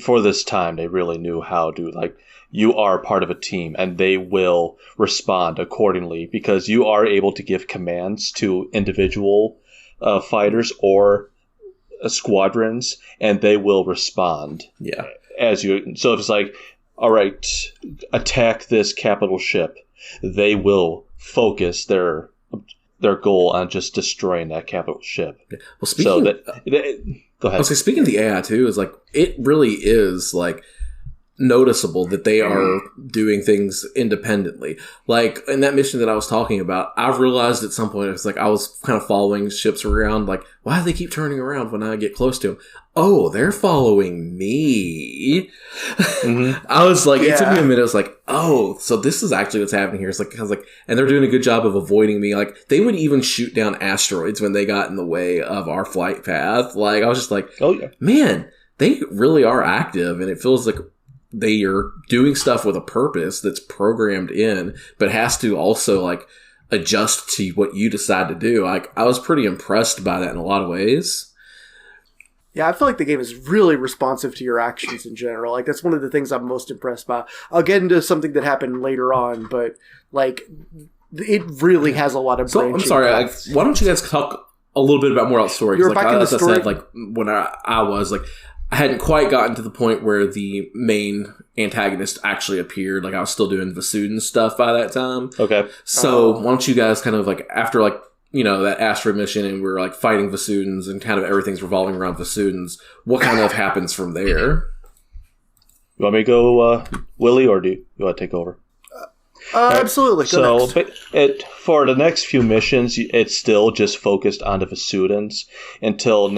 for this time, they really knew how to, like, you are part of a team and they will respond accordingly because you are able to give commands to individual fighters or squadrons and they will respond. Yeah. So if it's like, all right, attack this capital ship, they will focus their goal on just destroying that capital ship. Well, speaking go ahead. Okay, speaking of the AI too, is like it really is like noticeable that they are doing things independently. Like in that mission that I was talking about, I've realized at some point it's like I was kind of following ships around, like why do they keep turning around when I get close to them? Oh, they're following me. Mm-hmm. I was like, it took me a minute. I was like, oh, so this is actually what's happening here. It's like, I was like, and they're doing a good job of avoiding me. Like they would even shoot down asteroids when they got in the way of our flight path. Like I was just like, oh yeah, man, they really are active, and it feels like they are doing stuff with a purpose that's programmed in, but has to also like adjust to what you decide to do. Like I was pretty impressed by that in a lot of ways. Yeah, I feel like the game is really responsive to your actions in general. Like, that's one of the things I'm most impressed by. I'll get into something that happened later on, but, like, it really has a lot of branching. So, I'm sorry, why don't you guys talk a little bit about more about story? You're back in the story. I said, like, when I was, like, I hadn't quite gotten to the point where the main antagonist actually appeared. Like, I was still doing Vasudin stuff by that time. Okay. So, why don't you guys kind of, like, after, like, you know, that asteroid mission and we're like fighting Vasudins and kind of everything's revolving around Vasudins, what kind of happens from there? You want me to go, Willie, or do you want to take over? Absolutely. So, for the next few missions, it's still just focused on the Vasudins until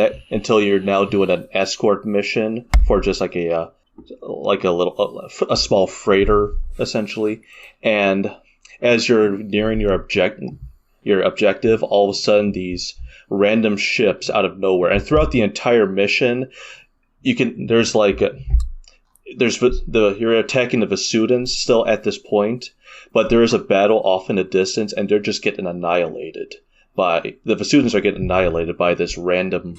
you're now doing an escort mission for just like a small freighter, essentially. And as you're nearing your objective, all of a sudden these random ships out of nowhere, and throughout the entire mission, you're attacking the Vasudins still at this point, but there is a battle off in the distance, and they're just getting annihilated by the Vasudins are getting annihilated by this random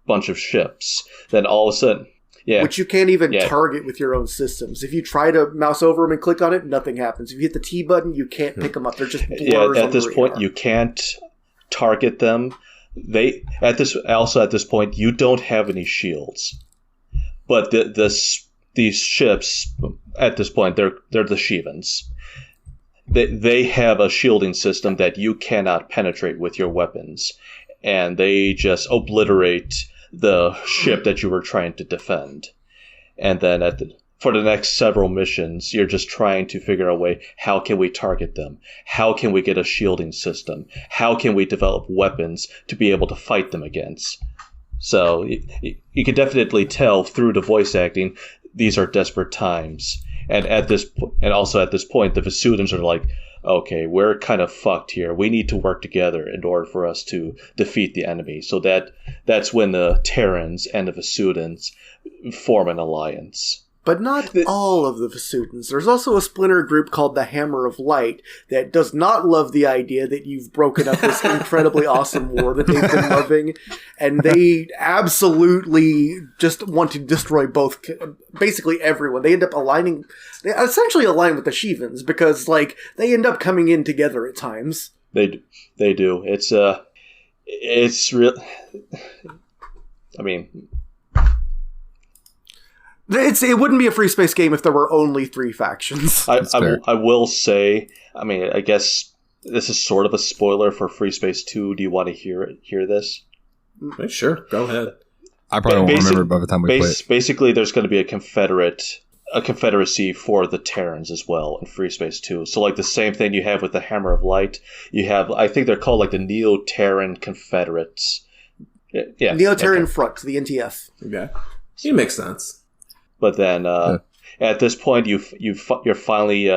bunch of ships. Then all of a sudden. Yeah. Which you can't even target with your own systems. If you try to mouse over them and click on it, nothing happens. If you hit the T button, you can't pick them up. They're just blurs at this point, you can't target them. At this point, you don't have any shields. But these ships, at this point, they're the Shivans. They have a shielding system that you cannot penetrate with your weapons, and they just obliterate the ship that you were trying to defend. And then for the next several missions, you're just trying to figure out a way, how can we target them? How can we get a shielding system? How can we develop weapons to be able to fight them against? So you can definitely tell through the voice acting, these are desperate times. And also at this point, the Vasudins are like, okay, we're kind of fucked here. We need to work together in order for us to defeat the enemy. So that's when the Terrans and the Vasudins form an alliance. But not all of the Vasudins. There's also a splinter group called the Hammer of Light that does not love the idea that you've broken up this incredibly awesome war that they've been loving. And they absolutely just want to destroy basically everyone. They essentially align with the Shivans because, like, they end up coming in together at times. They do. It's real. I mean, it wouldn't be a Freespace game if there were only 3 factions. I will say, I mean, I guess this is sort of a spoiler for Freespace 2. Do you want to hear this? Sure, go ahead. I probably won't remember by the time we play it. Basically, there's going to be a confederacy for the Terrans as well in Freespace 2. So, like, the same thing you have with the Hammer of Light, you have, I think they're called, like, the Neo-Terran Confederates. Yeah, Neo-Terran Front, the NTF. Okay. It makes sense. But then, at this point, you're finally,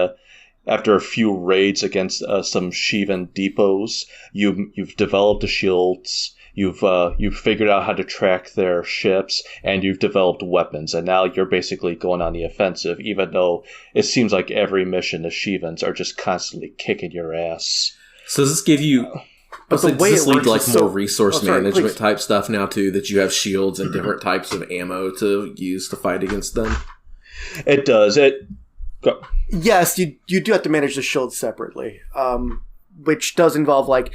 after a few raids against some Shivan depots, you've developed the shields. you've figured out how to track their ships, and you've developed weapons, and now you're basically going on the offensive, even though it seems like every mission the Shivans are just constantly kicking your ass. So does this give you... But the does way this it lead works to like is more so- resource sorry, management please. type stuff now too, that you have shields and different types of ammo to use to fight against them? It does. Yes, you do have to manage the shield separately, which does involve, like,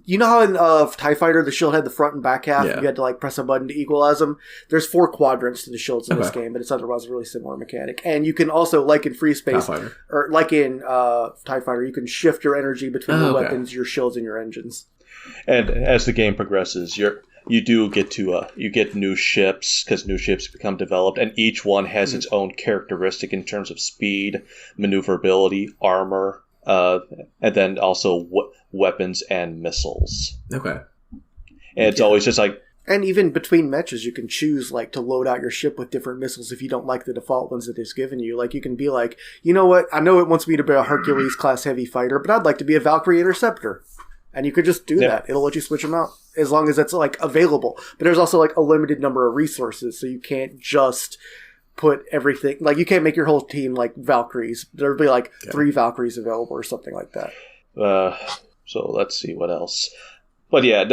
you know how in TIE Fighter the shield had the front and back half? Yeah. You had to, like, press a button to equalize them? There's 4 quadrants to the shields in this Okay. game, but it's otherwise a really similar mechanic. And you can also, like in TIE Freespace, Fighter. or like in TIE Fighter, you can shift your energy between Oh, your okay. weapons, your shields, and your engines. And as the game progresses, you do get to you get new ships, because new ships become developed, and each one has its own characteristic in terms of speed, maneuverability, armor, and then also weapons and missiles. Okay. And it's always just like, And even between matches, you can choose, like, to load out your ship with different missiles if you don't like the default ones that it's given you. Like, you can be like, you know what, I know it wants me to be a Hercules-class heavy fighter, but I'd like to be a Valkyrie Interceptor. And you could just do that. It'll let you switch them out as long as it's, like, available. But there's also, like, a limited number of resources, so you can't just put everything... Like, you can't make your whole team, like, Valkyries. There'll be, like, 3 Valkyries available or something like that. so let's see what else. But yeah...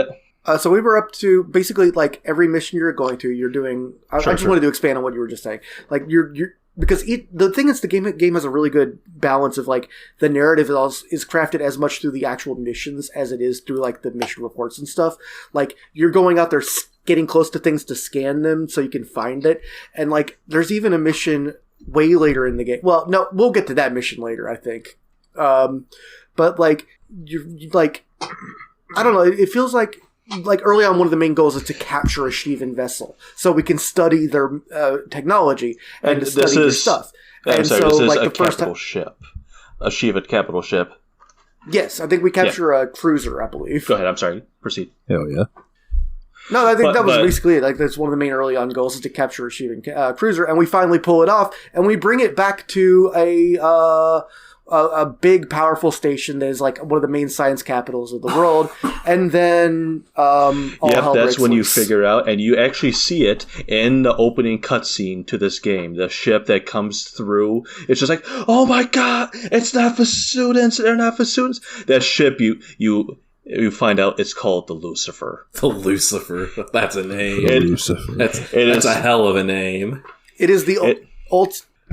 So we were up to basically, like, every mission you're going to, you're doing... I just wanted to expand on what you were just saying. Like, you're because the thing is, the game has a really good balance of, like, the narrative is crafted as much through the actual missions as it is through, like, the mission reports and stuff. Like, you're going out there getting close to things to scan them so you can find it. And, like, there's even a mission way later in the game. Well, no, we'll get to that mission later, I think. But, like, you're like... I don't know, it feels like early on, one of the main goals is to capture a Shivan vessel, so we can study their technology and to study their stuff. I'm And sorry, so, this is like, a the first capital ship. A Shivan capital ship. yes, I think we capture a cruiser, I believe. Go ahead, I'm sorry. Proceed. Hell yeah. No, I think that was but- basically it. Like, that's one of the main early on goals is to capture a Shivan cruiser, and we finally pull it off, and we bring it back to a big, powerful station that is like one of the main science capitals of the world, and then all hell that's breaks when loose. you figure out, and you actually see it in the opening cutscene to this game. The ship that comes through, it's just like, oh my god, it's not for students. They're not for students. That ship, you find out it's called the Lucifer. The Lucifer. That's a name. Lucifer. That's a hell of a name. It is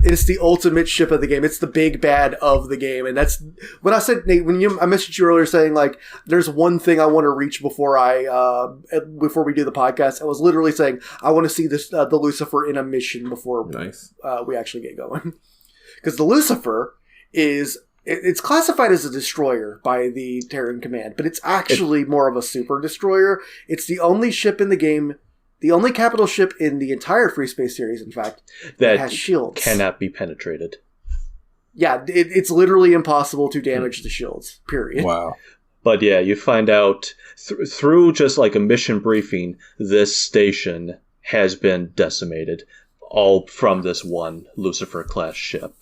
it's the ultimate ship of the game. It's the big bad of the game, and that's when I said, Nate, I messaged you earlier saying, like, there's one thing I want to reach before we do the podcast. I was literally saying I want to see this the Lucifer in a mission before we actually get going, because the Lucifer is. It's classified as a destroyer by the Terran Command, but it's actually more of a super destroyer. It's the only ship in the game, the only capital ship in the entire Freespace series, in fact, that has shields. Cannot be penetrated. Yeah, it's literally impossible to damage the shields, period. Wow. But yeah, you find out through just like a mission briefing, this station has been decimated, all from this one Lucifer-class ship.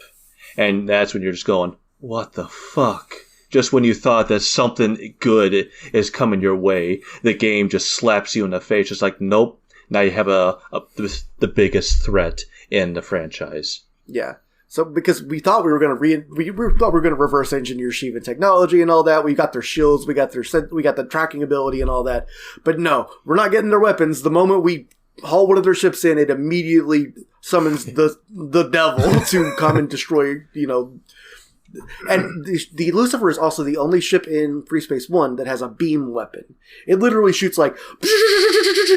And that's when you're just going, what the fuck? Just when you thought that something good is coming your way, the game just slaps you in the face. It's like, nope. Now you have the biggest threat in the franchise. Yeah. So because we thought we were going to reverse engineer Shivan technology and all that. We got their shields, we got the tracking ability and all that. But no, we're not getting their weapons. The moment we haul one of their ships in, it immediately summons the devil to come and destroy, And the Lucifer is also the only ship in Freespace 1 that has a beam weapon. It literally shoots like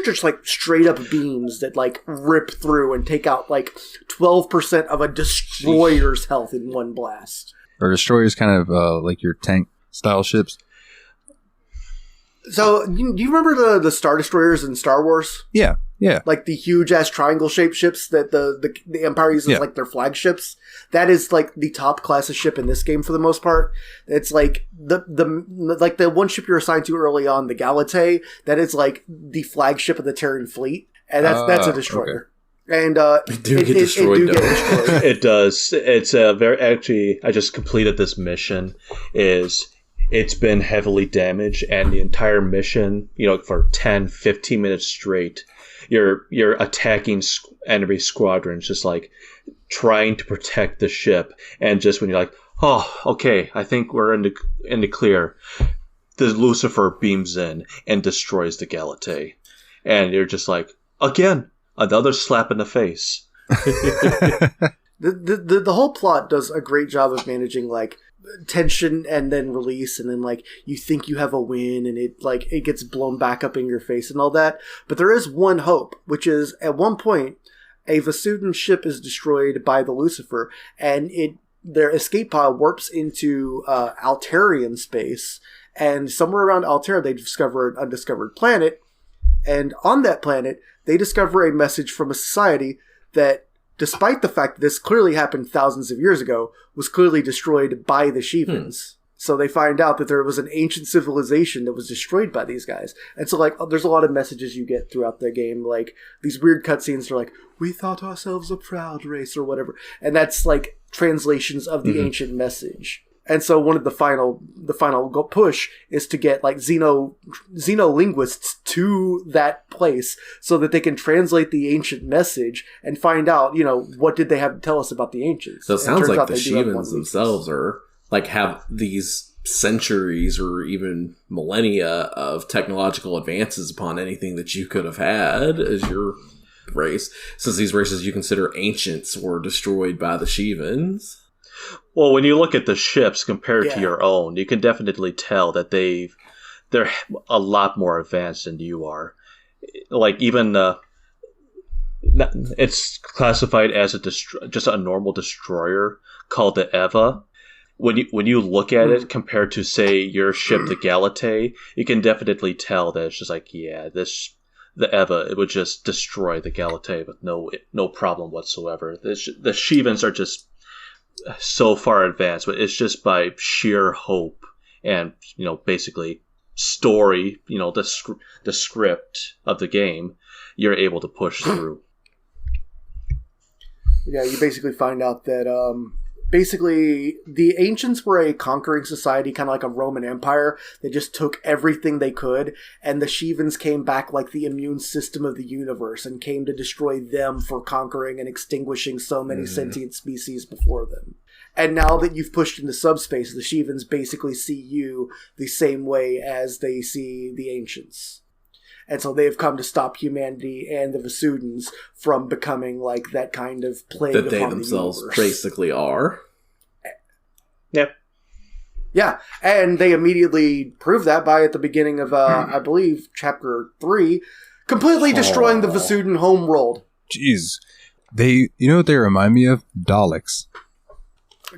just like straight up beams that like rip through and take out like 12% of a destroyer's health in one blast. Are destroyers kind of like your tank style ships? So, do you remember the Star Destroyers in Star Wars? Yeah. Like the huge ass triangle shaped ships that the Empire uses like their flagships. That is like the top class of ship in this game for the most part. It's like the one ship you're assigned to early on, the Galatei, that is like the flagship of the Terran fleet, and that's a destroyer. Okay. And it do get destroyed. It does. It's a very actually. I just completed this mission. it's been heavily damaged, and the entire mission, for 10, 15 minutes straight, you're attacking enemy squadrons, just like trying to protect the ship. And just when you're like, oh, okay, I think we're in the clear, the Lucifer beams in and destroys the Galatée. And you're just like, again, another slap in the face. The whole plot does a great job of managing like tension and then release, and then like you think you have a win and it gets blown back up in your face and all that. But there is one hope, which is at one point a Vasudin ship is destroyed by the Lucifer, and their escape pod warps into Altarian space, and somewhere around Altera they discover an undiscovered planet, and on that planet they discover a message from a society that, despite the fact that this clearly happened thousands of years ago, was clearly destroyed by the Shivans. So they find out that there was an ancient civilization that was destroyed by these guys. And so, like, there's a lot of messages you get throughout the game. Like, these weird cutscenes are like, we thought ourselves a proud race or whatever. And that's, like, translations of the ancient message. And so one of the final push is to get like xenolinguists to that place so that they can translate the ancient message and find out, what did they have to tell us about the ancients. So it sounds like the Shivans themselves are like have these centuries or even millennia of technological advances upon anything that you could have had as your race, since these races you consider ancients were destroyed by the Shivans. Well, when you look at the ships compared to your own, you can definitely tell that they're a lot more advanced than you are. Like, even it's classified as just a normal destroyer called the Eva. When you look at it compared to, say, your ship, the Galatée, you can definitely tell that it's just like, the Eva, it would just destroy the Galatée with no problem whatsoever. The Shivans are just so far advanced, but it's just by sheer hope and basically story, the script of the game, you're able to push through. Yeah, you basically find out that basically the ancients were a conquering society, kind of like a Roman Empire. They just took everything they could, and the Shivans came back like the immune system of the universe and came to destroy them for conquering and extinguishing so many sentient species before them. And now that you've pushed into subspace, the Shivans basically see you the same way as they see the ancients. And so they've come to stop humanity and the Vasudins from becoming like that kind of plague that they upon themselves the universe. basically are. Yep. Yeah, and they immediately prove that by at the beginning of, I believe, Chapter 3, completely destroying the Vasudin homeworld. Jeez. You know what they remind me of? Daleks.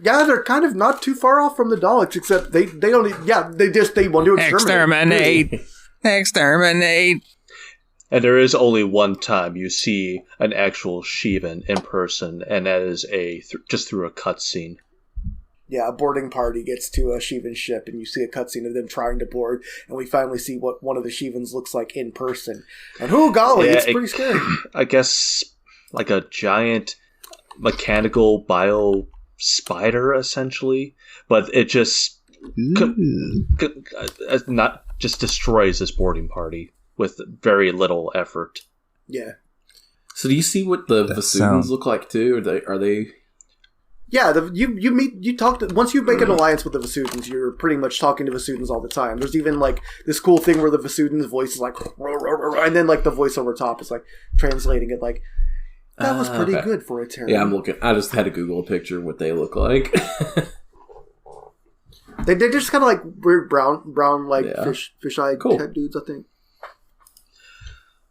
Yeah, they're kind of not too far off from the Daleks, except they don't, they want to exterminate. Exterminate! And there is only one time you see an actual Shivan in person, and that is just through a cutscene. Yeah, a boarding party gets to a Shivan ship, and you see a cutscene of them trying to board, and we finally see what one of the Shivans looks like in person. And golly, it's pretty scary. I guess like a giant mechanical bio spider, essentially, but it just not just destroys this boarding party with very little effort. Yeah. So do you see what the Vasudins look like too? Are they? Yeah, once you make an alliance with the Vasudins, you're pretty much talking to Vasudins all the time. There's even like this cool thing where the Vasudin's voice is like, and then like the voice over top is like translating it like, that was pretty good for a Terran. Yeah, I'm looking. I just had to Google a picture of what they look like. They're just kind of like weird brown like fish-eye type dudes, I think.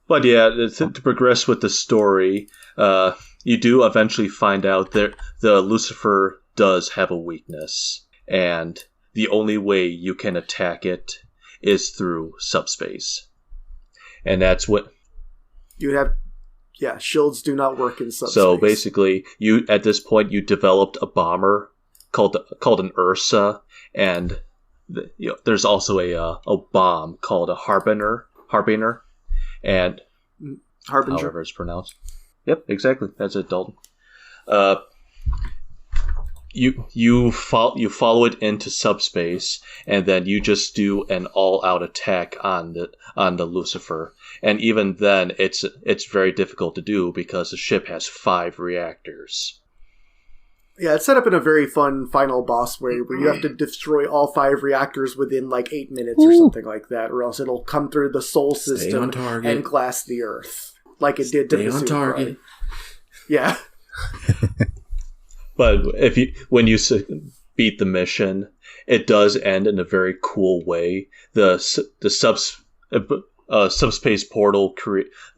But yeah, to progress with the story, you do eventually find out that the Lucifer does have a weakness, and the only way you can attack it is through subspace. And that's what you would have. Yeah, shields do not work in subspace. So basically, at this point you developed a bomber called an Ursa, and there's also a bomb called a Harbinger, and Harbinger, however it's pronounced. Yep, exactly. That's it, Dalton. you follow it into subspace, and then you just do an all-out attack on the Lucifer. And even then, it's very difficult to do because the ship has 5 reactors. Yeah, it's set up in a very fun final boss where you have to destroy all 5 reactors within like 8 minutes or something like that, or else it'll come through the Sol system and glass the Earth, like it did to the Target. Yeah. But when you beat the mission, it does end in a very cool way. The subspace portal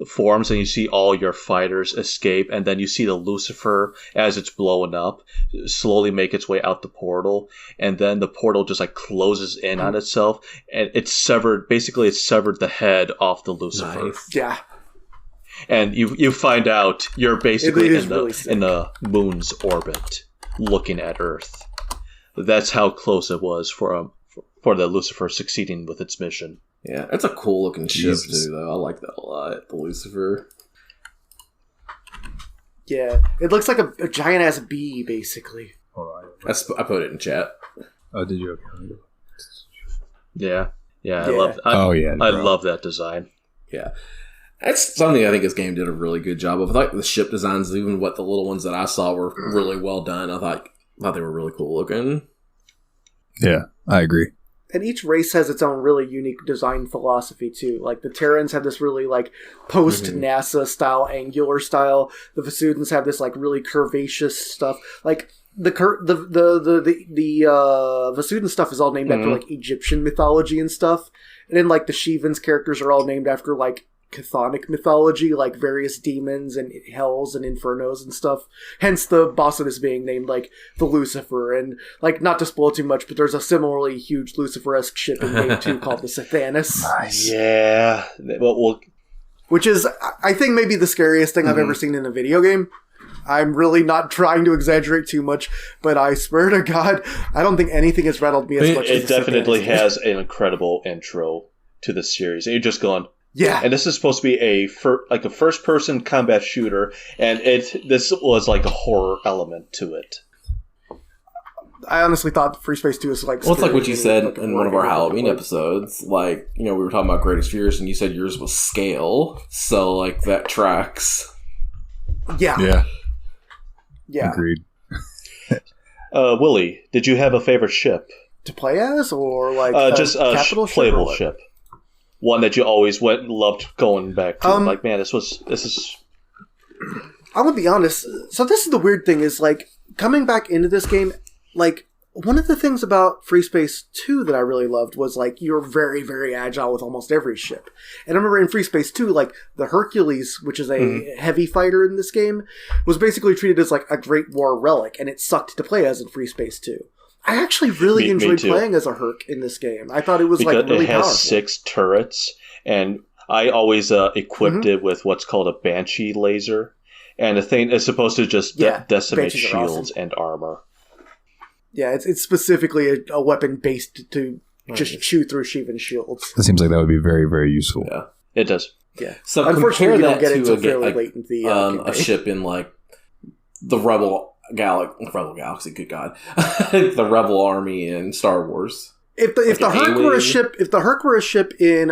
forms, and you see all your fighters escape, and then you see the Lucifer, as it's blowing up, slowly make its way out the portal, and then the portal just like closes in on itself, and it's severed the head off the Lucifer. Nice. Yeah. And you find out you're basically in really the moon's orbit, looking at Earth. That's how close it was for the Lucifer succeeding with its mission. Yeah, it's a cool looking ship too, though. I like that a lot. The Lucifer. Yeah, it looks like a giant ass bee, basically. Hold on. I put it in chat. Oh, did you? Okay. Yeah. yeah, I love that design. Yeah. That's something I think this game did a really good job of. I thought the ship designs, even what the little ones that I saw, were really well done. I thought they were really cool looking. Yeah, I agree. And each race has its own really unique design philosophy too. Like the Terrans have this really like post NASA style angular style. The Vasudans have this like really curvaceous stuff. Like the Vasudan stuff is all named after like Egyptian mythology and stuff. And then like the Shivans characters are all named after like chthonic mythology, like various demons and hells and infernos and stuff. Hence the boss is being named like the Lucifer, and like not to spoil too much, but there's a similarly huge Lucifer-esque ship in game 2 called the Sathanas. Nice. Yeah. Well, which is, I think, maybe the scariest thing I've ever seen in a video game. I'm really not trying to exaggerate too much, but I swear to God, I don't think anything has rattled me as much as it definitely has an incredible intro to the series. And you're just going, yeah. And this is supposed to be a first-person combat shooter, and this was like a horror element to it. I honestly thought Freespace 2 was like... Well, it's like what you said in one of our Halloween episodes. Like, we were talking about Greatest Fears, and you said yours was scale. So, like, that tracks. Yeah. Agreed. Willie, did you have a favorite ship? To play as, or like just a capital playable ship? One that you always went and loved going back to. Like, man, this is... I'm gonna be honest. So this is the weird thing, is like, coming back into this game, like, one of the things about Freespace 2 that I really loved was, like, you're very, very agile with almost every ship. And I remember in Freespace 2, like, the Hercules, which is a heavy fighter in this game, was basically treated as, like, a Great War relic, and it sucked to play as in Freespace 2. I actually really enjoyed playing as a Herc in this game. I thought it was, like, really powerful. It has 6 turrets, and I always equipped it with what's called a Banshee laser. And the thing is supposed to just decimate shields and armor. Yeah, it's specifically a weapon based to just chew through Shivan shields. That seems like that would be very, very useful. Yeah, it does. Yeah. So unfortunately, you don't get it to until fairly late in the a ship in like the Rebel Galaxy. Good God, the Rebel Army in Star Wars. If the Herc were a ship in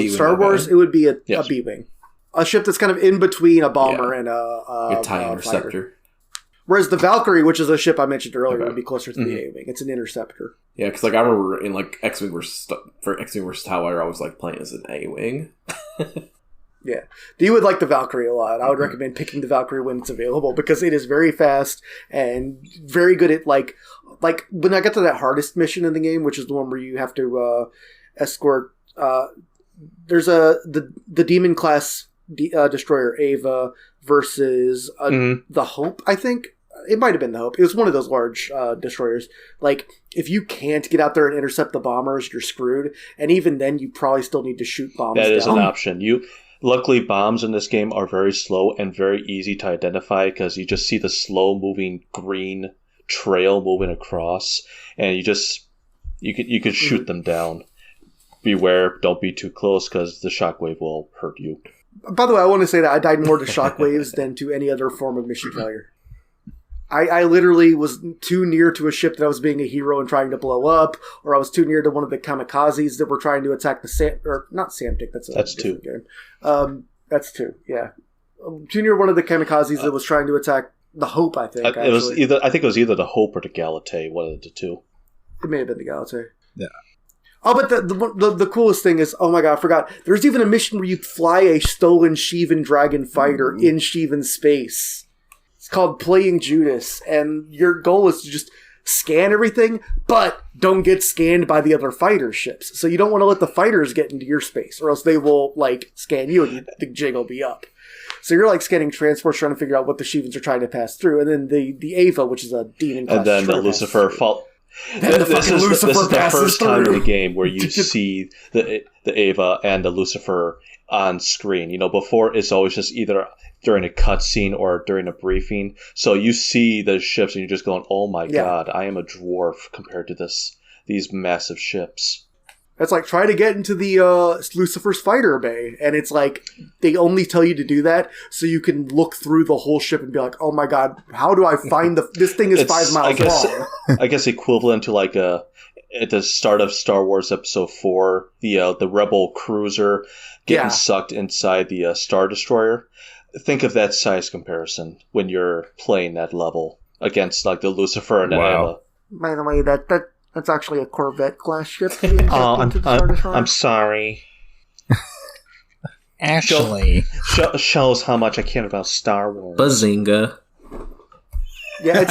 Star Wars, it would be a B-wing, a ship that's kind of in between a bomber and a TIE interceptor. Fighter. Whereas the Valkyrie, which is a ship I mentioned earlier, would be closer to the A-wing. It's an interceptor. Yeah, because like I remember in like X-Wing versus TIE Fighter, I was like playing as an A-wing. Yeah, you would like the Valkyrie a lot. I would recommend picking the Valkyrie when it's available because it is very fast and very good at like when I got to that hardest mission in the game, which is the one where you have to escort. There's the Demon class destroyer Ava versus the Hope, I think. It might have been the Hope. It was one of those large destroyers. Like, if you can't get out there and intercept the bombers, you're screwed. And even then, you probably still need to shoot bombs down. That is an option. Luckily, bombs in this game are very slow and very easy to identify because you just see the slow-moving green trail moving across, and you could shoot them down. Beware, don't be too close because the shockwave will hurt you. By the way, I want to say that I died more to shockwaves than to any other form of mission failure. I literally was too near to a ship that I was being a hero and trying to blow up, or I was too near to one of the kamikazes that were trying to attack the not Samtic. That's two. Game. That's two. Yeah, too near one of the kamikazes that was trying to attack the Hope. I think it was either. I think it was either the Hope or the Galate. One of the two. It may have been the Galate. Yeah. Oh, but the coolest thing is, oh my god, I forgot. There's even a mission where you fly a stolen Shivan Dragon fighter in Shivan space. It's called Playing Judas, and your goal is to just scan everything, but don't get scanned by the other fighter ships. So you don't want to let the fighters get into your space, or else they will, like, scan you and the jig will be up. So you're, like, scanning transports, trying to figure out what the Shivans are trying to pass through, and then the Ava, which is a demon class. And then the Lucifer This is the first time in the game where you see the Ava and the Lucifer on screen. You know, before it's always just either during a cutscene or during a briefing. So you see the ships and you're just going, "Oh my god, I am a dwarf compared to these massive ships." It's like, try to get into the Lucifer's fighter bay, and it's like, they only tell you to do that so you can look through the whole ship and be like, oh my god, how do I find this thing is 5 miles long. I guess equivalent to like at the start of Star Wars Episode 4, the Rebel cruiser getting sucked inside the Star Destroyer. Think of that size comparison when you're playing that level against like the Lucifer and the Ava. By the way, that's actually a Corvette class ship. I'm sorry. Actually, shows how much I care about Star Wars. Bazinga! Yeah,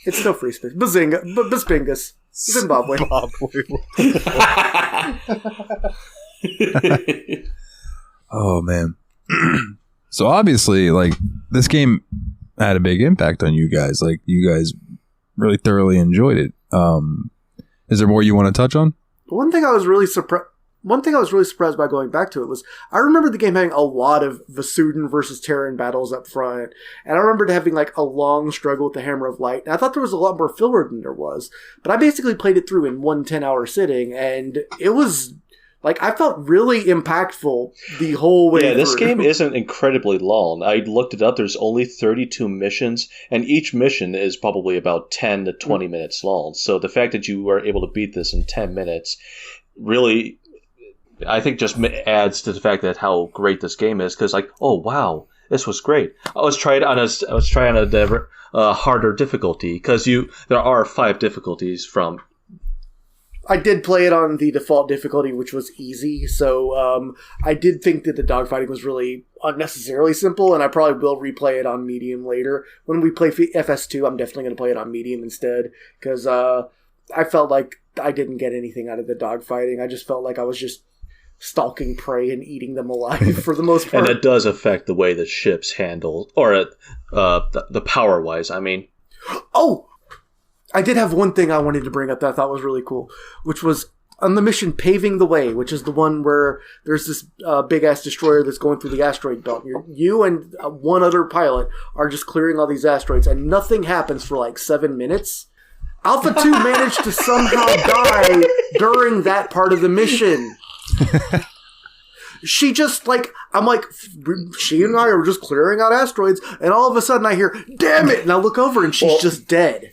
it's still Freespace. Bazinga, Baspingus, Zimbabwe. Oh man! So obviously, like, this game had a big impact on you guys. Like, you guys really thoroughly enjoyed it. Is there more you want to touch on? One thing I was really surprised by going back to it was, I remember the game having a lot of Vasudin versus Terran battles up front, and I remembered having like a long struggle with the Hammer of Light, and I thought there was a lot more filler than there was, but I basically played it through in one 10-hour sitting, and it was, like, I felt really impactful the whole way through. This game isn't incredibly long. I looked it up. There's only 32 missions, and each mission is probably about 10 to 20 minutes long. So the fact that you were able to beat this in 10 minutes really, I think, just adds to the fact that how great this game is. Because, like, oh wow, this was great. I was trying on a harder difficulty, because there are 5 difficulties from. I did play it on the default difficulty, which was easy, so I did think that the dogfighting was really unnecessarily simple, and I probably will replay it on medium later. When we play FS2, I'm definitely going to play it on medium instead, because I felt like I didn't get anything out of the dogfighting. I just felt like I was just stalking prey and eating them alive for the most part. And it does affect the way the ships handle, or the power-wise, I mean. Oh! I did have one thing I wanted to bring up that I thought was really cool, which was on the mission Paving the Way, which is the one where there's this big-ass destroyer that's going through the asteroid belt. You and one other pilot are just clearing all these asteroids, and nothing happens for like 7 minutes. Alpha 2 managed to somehow die during that part of the mission. She just, like, I'm like, she and I are just clearing out asteroids, and all of a sudden I hear, damn it! And I look over and she's just dead.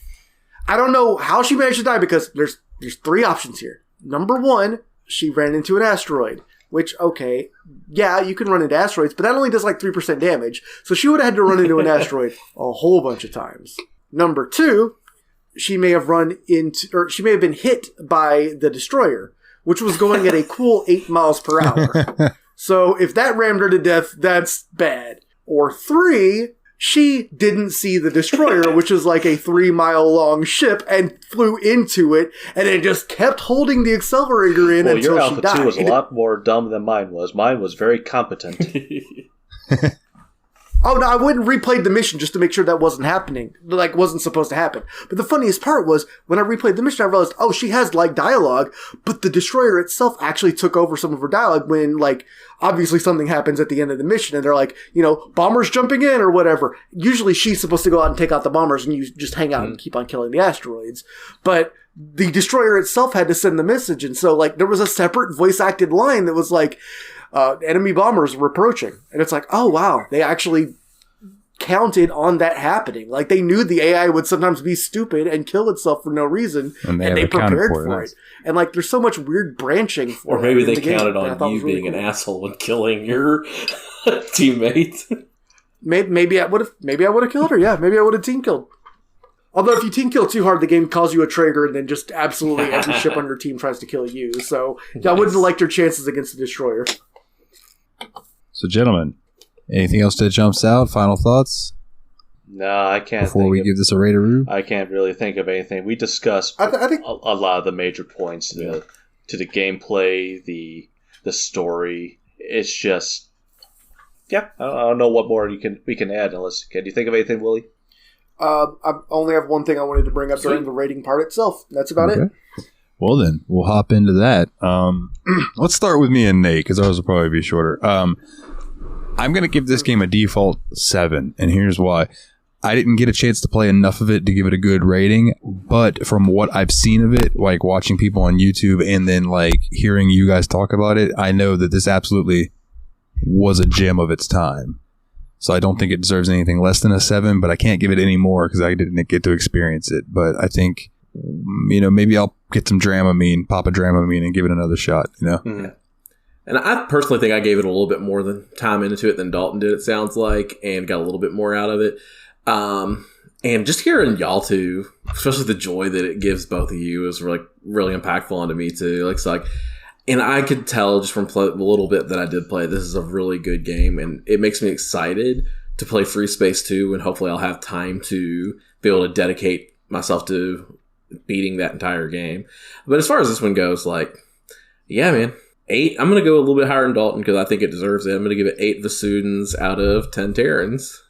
I don't know how she managed to die, because there's 3 options here. Number 1, she ran into an asteroid, which, okay, yeah, you can run into asteroids, but that only does like 3% damage, so she would have had to run into an asteroid a whole bunch of times. Number 2, she may have been hit by the destroyer, which was going at a cool 8 miles per hour. So if that rammed her to death, that's bad. Or 3, she didn't see the destroyer, which is like a 3-mile-long ship, and flew into it, and then just kept holding the accelerator in until she died. Your Alpha 2 was a lot more dumb than mine was. Mine was very competent. Oh, no, I went and replayed the mission just to make sure that wasn't happening. Like, wasn't supposed to happen. But the funniest part was, when I replayed the mission, I realized, oh, she has, like, dialogue, but the destroyer itself actually took over some of her dialogue when, like, obviously something happens at the end of the mission, and they're like, you know, bombers jumping in or whatever. Usually she's supposed to go out and take out the bombers, and you just hang out and keep on killing the asteroids. But the destroyer itself had to send the message, and so, like, there was a separate voice-acted line that was like, enemy bombers were approaching. And it's like, oh wow, they actually counted on that happening. Like, they knew the AI would sometimes be stupid and kill itself for no reason, and they prepared for it. And, like, there's so much weird branching for it. Or maybe they counted on you being an asshole and killing your teammate. Maybe I would have killed her. Yeah, maybe I would have team killed. Although if you team kill too hard, the game calls you a traitor, and then just absolutely every ship on your team tries to kill you. So I wouldn't have liked your chances against the destroyer. So, gentlemen, anything else that jumps out? Final thoughts? No, I can't. Before we give this a rate-a-roo? I can't really think of anything. We discussed I think a lot of the major points to the gameplay, the story. It's just, I don't know what more we can add. Unless, can you think of anything, Willie? I only have one thing I wanted to bring up during the rating part itself. That's about it. Well, then, we'll hop into that. Let's start with me and Nate, because ours will probably be shorter. I'm going to give this game a default 7, and here's why. I didn't get a chance to play enough of it to give it a good rating, but from what I've seen of it, like watching people on YouTube and then like hearing you guys talk about it, I know that this absolutely was a gem of its time. So I don't think it deserves anything less than a 7, but I can't give it any more because I didn't get to experience it. But I think, maybe I'll get some pop a Dramamine and give it another shot, Mm-hmm. And I personally think I gave it a little bit more time into it than Dalton did, it sounds like, and got a little bit more out of it. And just hearing y'all two, especially the joy that it gives both of you, is really impactful onto me too. And I could tell just from the little bit that I did play, this is a really good game, and it makes me excited to play Freespace 2, and hopefully I'll have time to be able to dedicate myself to beating that entire game. But as far as this one goes, yeah, man, 8. I'm going to go a little bit higher than Dalton because I think it deserves it. I'm going to give it 8 Vasudans out of 10 Terrans.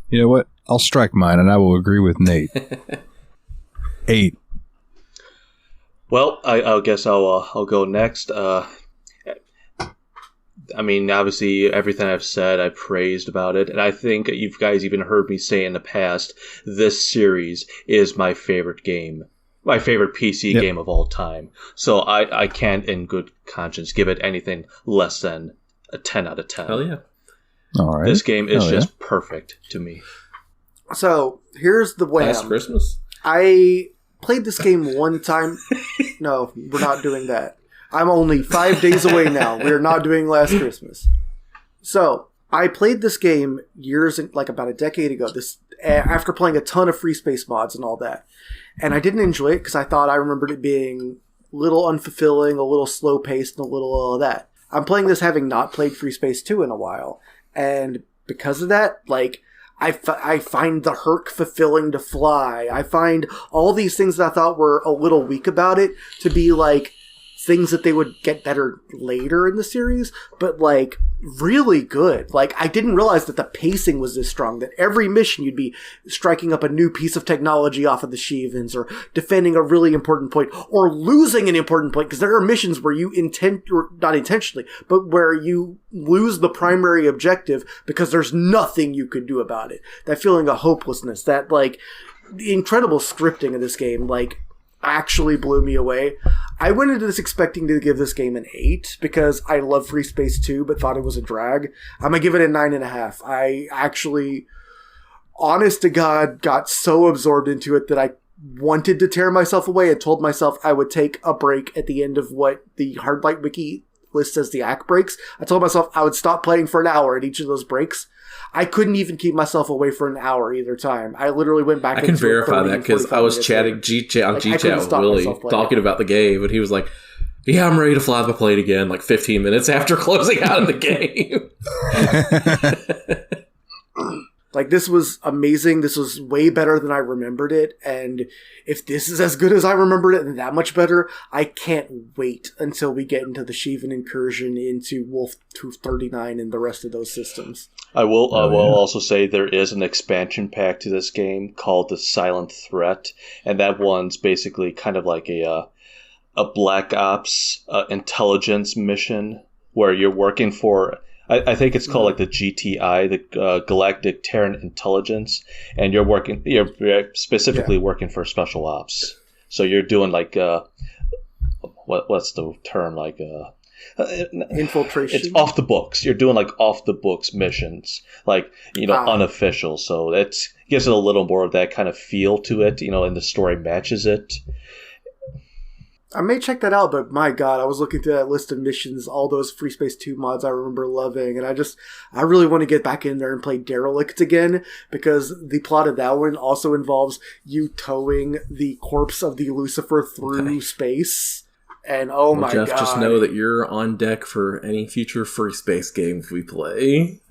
You know what? I'll strike mine, and I will agree with Nate. 8. Well, I guess I'll go next. Obviously, everything I've said, I praised about it, and I think you guys even heard me say in the past, this series is my favorite game, my favorite PC game of all time. So I can't, in good conscience, give it anything less than a 10 out of 10. Hell yeah! All right, this game is just perfect to me. So here's the way. Last Christmas, I played this game one time. No, we're not doing that. I'm only 5 days away now. We're not doing Last Christmas. So I played this game about a decade ago. After playing a ton of Freespace mods and all that, and I didn't enjoy it because I remembered it being a little unfulfilling, a little slow paced, and a little all of that. I'm playing this having not played Freespace 2 in a while, and because of that, I find the Herc fulfilling to fly. I find all these things that I thought were a little weak about it to be things that they would get better later in the series, but really good. I didn't realize that the pacing was this strong, that every mission you'd be striking up a new piece of technology off of the Shivans, or defending a really important point, or losing an important point, because there are missions where you not intentionally, but where you lose the primary objective because there's nothing you could do about it. That feeling of hopelessness, that the incredible scripting of this game, actually blew me away. I went into this expecting to give this game an 8 because I love Freespace 2 but thought it was a drag. I'm going to give it a 9.5. I actually, honest to God, got so absorbed into it that I wanted to tear myself away and told myself I would take a break at the end of what the Hardlight Wiki lists as the act breaks. I told myself I would stop playing for an hour at each of those breaks. I couldn't even keep myself away for an hour either time. I literally went back. I can verify that because I was chatting G-Chat with Willie talking about the game, and he was like, "Yeah, I'm ready to fly the plane again." 15 minutes after closing out of the game. This was amazing. This was way better than I remembered it. And if this is as good as I remembered it and that much better, I can't wait until we get into the Shivan incursion into Wolf 239 and the rest of those systems. I will also say there is an expansion pack to this game called the Silent Threat, and that one's basically kind of like a Black Ops intelligence mission where you're working for, I think it's called the GTI, the Galactic Terran Intelligence, and you're specifically working for Special Ops. So you're doing what's the term, Infiltration. It's off the books. You're doing like off the books missions, like unofficial. So it gives it a little more of that kind of feel to it, and the story matches it. I may check that out, but my god, I was looking through that list of missions, all those Freespace 2 mods I remember loving, and I really want to get back in there and play Derelict again, because the plot of that one also involves you towing the corpse of the Lucifer through space. And my Jeff, god. just know that you're on deck for any future Freespace games we play.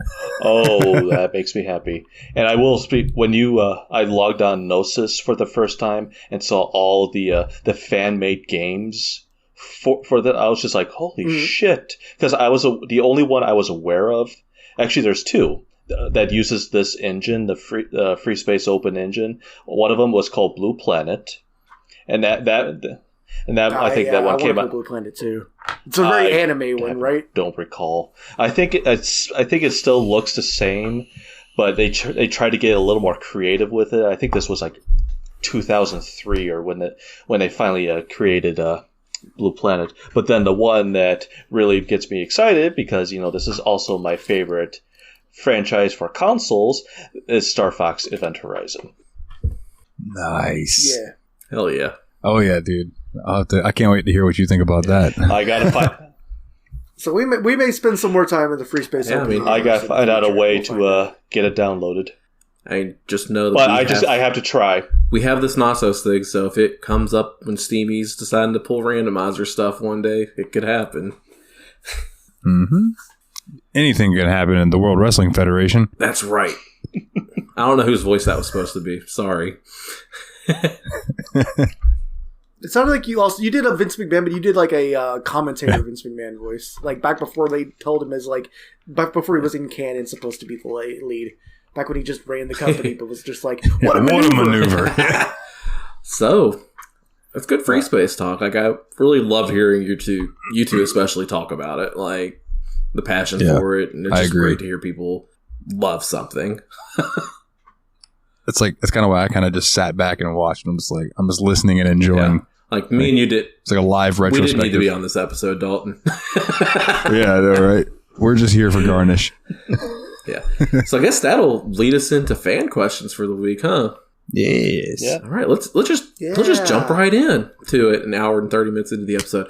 Oh, that makes me happy. And I will speak, when I logged on Gnosis for the first time and saw all the fan-made games for that, I was just like, holy shit. Because I was the only one I was aware of. Actually, there's two that uses this engine, the Freespace Open engine. One of them was called Blue Planet. And I think that one came out. Blue Planet too. It's a very anime one, right? Don't recall. I think it still looks the same, but they tried to get a little more creative with it. I think this was like 2003 or when they finally created Blue Planet. But then the one that really gets me excited, because this is also my favorite franchise for consoles, is Star Fox Event Horizon. Nice. Yeah. Hell yeah. Oh yeah, dude. I can't wait to hear what you think about that. I gotta find. So we may spend some more time in the Freespace. Yeah, I gotta find out a way to get it downloaded. I just know that. But I have to try. We have this Nasos thing, so if it comes up when Steamy's deciding to pull randomizer stuff one day, it could happen. Mm-hmm. Anything could happen in the World Wrestling Federation. That's right. I don't know whose voice that was supposed to be. Sorry. It sounded like you did a Vince McMahon, but you did like a commentator Vince McMahon voice, like back before they told him back before he was in canon supposed to be the lead, back when he just ran the company, but was just like, what a maneuver. So that's good Freespace talk. Like, I really love hearing you two especially talk about it, like the passion for it, and it's just great to hear people love something. It's kind of why I kind of just sat back and watched. I'm just listening and enjoying. Yeah. Like me and you did. It's like a live retrospective. We didn't need to be on this episode, Dalton. Yeah, I know, right? We're just here for garnish. Yeah. So I guess that'll lead us into fan questions for the week, huh? Yes. Yeah. All right. Let's just jump right in to it. An hour and 30 minutes into the episode.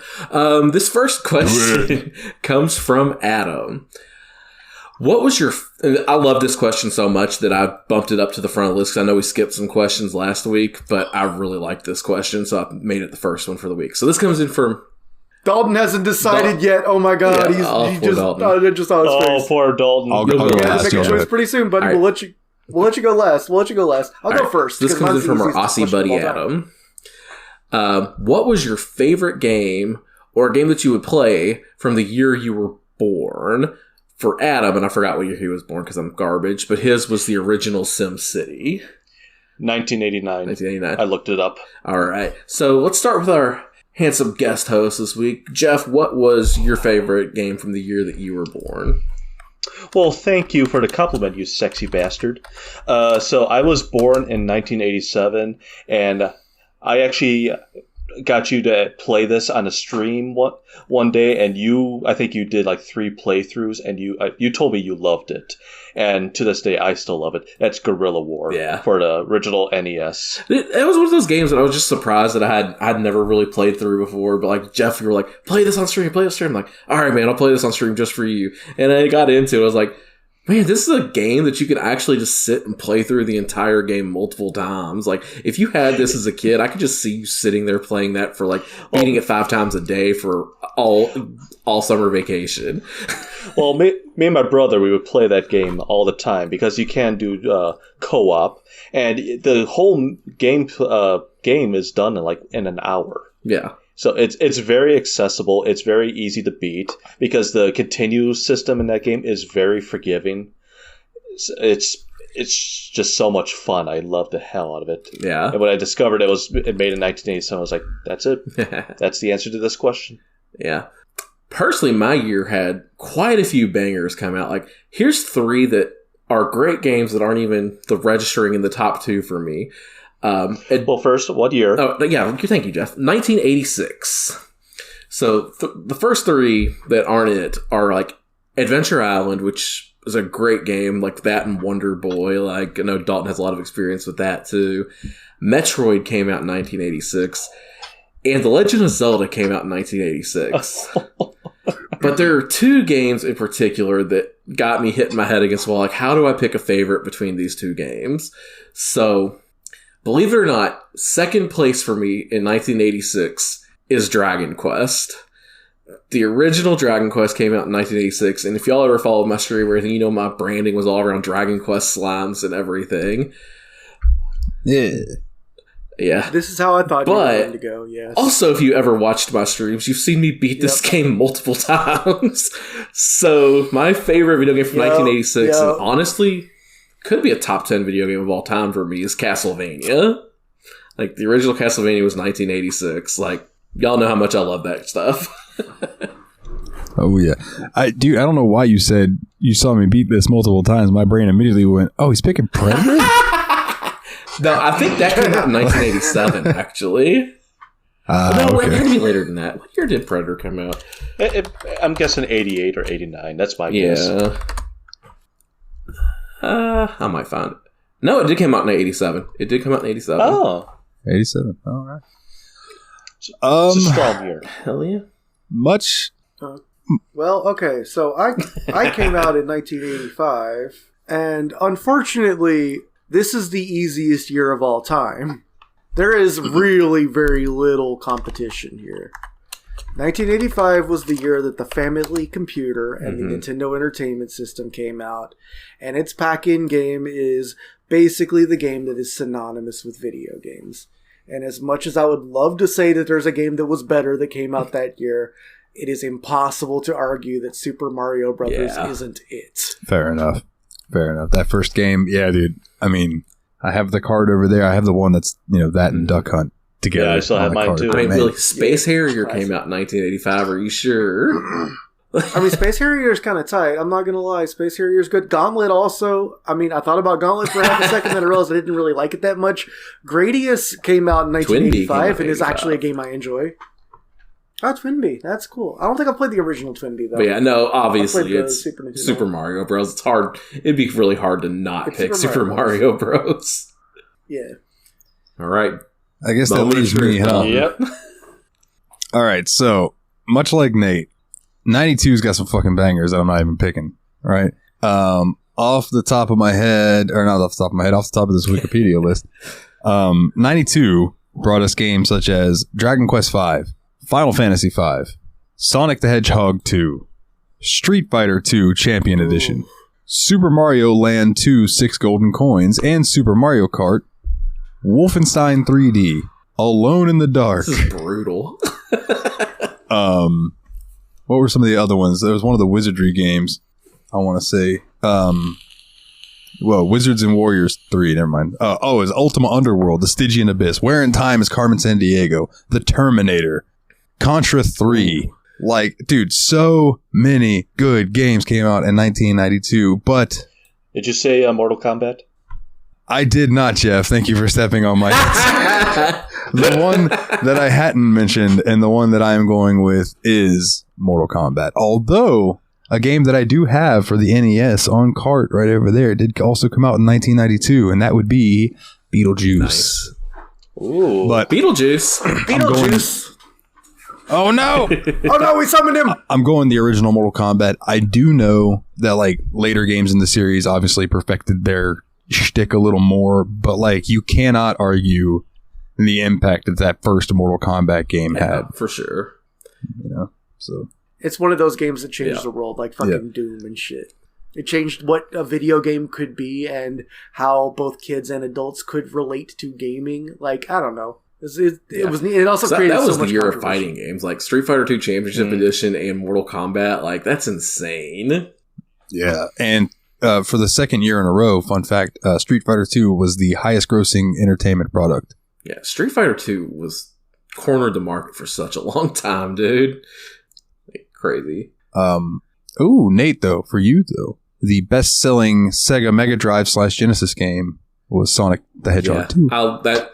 This first question comes from Adam. What was your... I love this question so much that I bumped it up to the front of the list, because I know we skipped some questions last week, but I really liked this question, so I made it the first one for the week. So this comes in from... Dalton hasn't decided yet. Oh my god. Yeah, he just saw his face. Oh, poor Dalton. I'll go last. Make a choice pretty soon, buddy. Right. We'll let you go last. I'll go first. This comes in from our Aussie buddy, Adam. What was your favorite game, or a game that you would play, from the year you were born? For Adam, and I forgot what year he was born because I'm garbage, but his was the original SimCity. 1989. I looked it up. All right. So let's start with our handsome guest host this week. Jeff, what was your favorite game from the year that you were born? Well, thank you for the compliment, you sexy bastard. So I was born in 1987, and I actually got you to play this on a stream one day, and I think you did like 3 playthroughs, and you told me you loved it, and to this day I still love it. That's Guerrilla War for the original NES. It was one of those games that I was just surprised that I'd never really played through before, but like Jeff, you were like, play this on stream. I'm like, all right, man, I'll play this on stream just for you. And I got into it. I was like, man, this is a game that you can actually just sit and play through the entire game multiple times. Like, if you had this as a kid, I could just see you sitting there playing that for, like, beating it 5 times a day for all summer vacation. Well, me and my brother, we would play that game all the time because you can do co-op, and the whole game is done in an hour. Yeah. So it's very accessible. It's very easy to beat because the continue system in that game is very forgiving. It's just so much fun. I love the hell out of it. Yeah. And when I discovered it made in 1987, I was like, that's it. That's the answer to this question. Yeah. Personally, my year had quite a few bangers come out. Like, here's 3 that are great games that aren't even registering in the top 2 for me. Well, first, what year? Oh, yeah, thank you, Jeff. 1986. So the first three that aren't it are like Adventure Island, which is a great game, like that and Wonder Boy. Like I know Dalton has a lot of experience with that too. Metroid came out in 1986, and The Legend of Zelda came out in 1986. But there are two games in particular that got me hitting my head against the wall. Like, how do I pick a favorite between these two games? So, believe it or not, second place for me in 1986 is Dragon Quest. The original Dragon Quest came out in 1986, and if y'all ever followed my stream or anything, you know my branding was all around Dragon Quest slimes and everything. Yeah. This is how I thought you were going to go, yes. Also, if you ever watched my streams, you've seen me beat this game multiple times. So, my favorite video game from 1986, and honestly, could be a top 10 video game of all time for me, is Castlevania. Like, the original Castlevania was 1986. Like, y'all know how much I love that stuff. Oh, yeah. I don't know why you said you saw me beat this multiple times. My brain immediately went, oh, he's picking Predator? No, I think that came out in 1987, actually. Okay. It had to be later than that. What year did Predator come out? I'm guessing 88 or 89. That's my guess. I might find it. No, it did come out in 87. It did come out in 87. Oh. 87. All right. It's a strong year. Hell yeah. Much... Well, okay, so I came out in 1985, and unfortunately, this is the easiest year of all time. There is really very little competition here. 1985 was the year that the Family Computer and the Nintendo Entertainment System came out, and its pack-in game is basically the game that is synonymous with video games. And as much as I would love to say that there's a game that was better that came out that year, it is impossible to argue that Super Mario Brothers isn't it. Fair enough. That first game, yeah, dude. I mean, I have the card over there. I have the one that's, that and Duck Hunt together. Yeah, I still have mine card. too. I mean, really, Space Harrier came out in 1985. Are you sure? I mean, Space Harrier is kind of tight. I'm not going to lie. Space Harrier is good. Gauntlet also. I mean, I thought about Gauntlet for half a second, then I realized I didn't really like it that much. Gradius came out in 1985 and is actually a game I enjoy. Oh, Twinbee. That's cool. I don't think I've played the original Twinbee, though. But yeah, no, obviously it's Super Mario Bros. It's hard. It'd be really hard to not pick Super Mario Bros. Yeah. All right. I guess that leaves me, huh? Yep. All right, so, much like Nate, 92's got some fucking bangers that I'm not even picking, right? Off the top of my head, or not off the top of my head, off the top of this Wikipedia list, 92 brought us games such as Dragon Quest V, Final Fantasy V, Sonic the Hedgehog 2, Street Fighter 2 Champion Edition, Super Mario Land 2 6 Golden Coins, and Super Mario Kart, Wolfenstein 3D, Alone in the Dark. This is brutal. What were some of the other ones? There was one of the Wizardry games, I want to say. Wizards and Warriors 3, never mind. It was Ultima Underworld, The Stygian Abyss, Where in Time is Carmen Sandiego, The Terminator, Contra 3. Like, dude, so many good games came out in 1992, but... Did you say Mortal Kombat? I did not, Jeff. Thank you for stepping on my The one that I hadn't mentioned and the one that I am going with is Mortal Kombat. Although, a game that I do have for the NES on cart right over there did also come out in 1992, and that would be Beetlejuice. Nice. Ooh. But Beetlejuice. Oh no! Oh no, we summoned him! I'm going the original Mortal Kombat. I do know that like later games in the series obviously perfected their shtick a little more, but like you cannot argue the impact that first Mortal Kombat game had. For sure. So it's one of those games that changed the world, like fucking Doom and shit. It changed what a video game could be and how both kids and adults could relate to gaming. Like, I don't know. It also created that was so much the year of fighting games, like Street Fighter 2 Championship Edition and Mortal Kombat. Like, that's insane. Yeah, and for the second year in a row, fun fact, Street Fighter 2 was the highest grossing entertainment product. Yeah, Street Fighter 2 was cornered the market for such a long time, dude. Like, crazy. Nate, though, for you, though, the best-selling Sega Mega Drive / Genesis game was Sonic the Hedgehog 2. That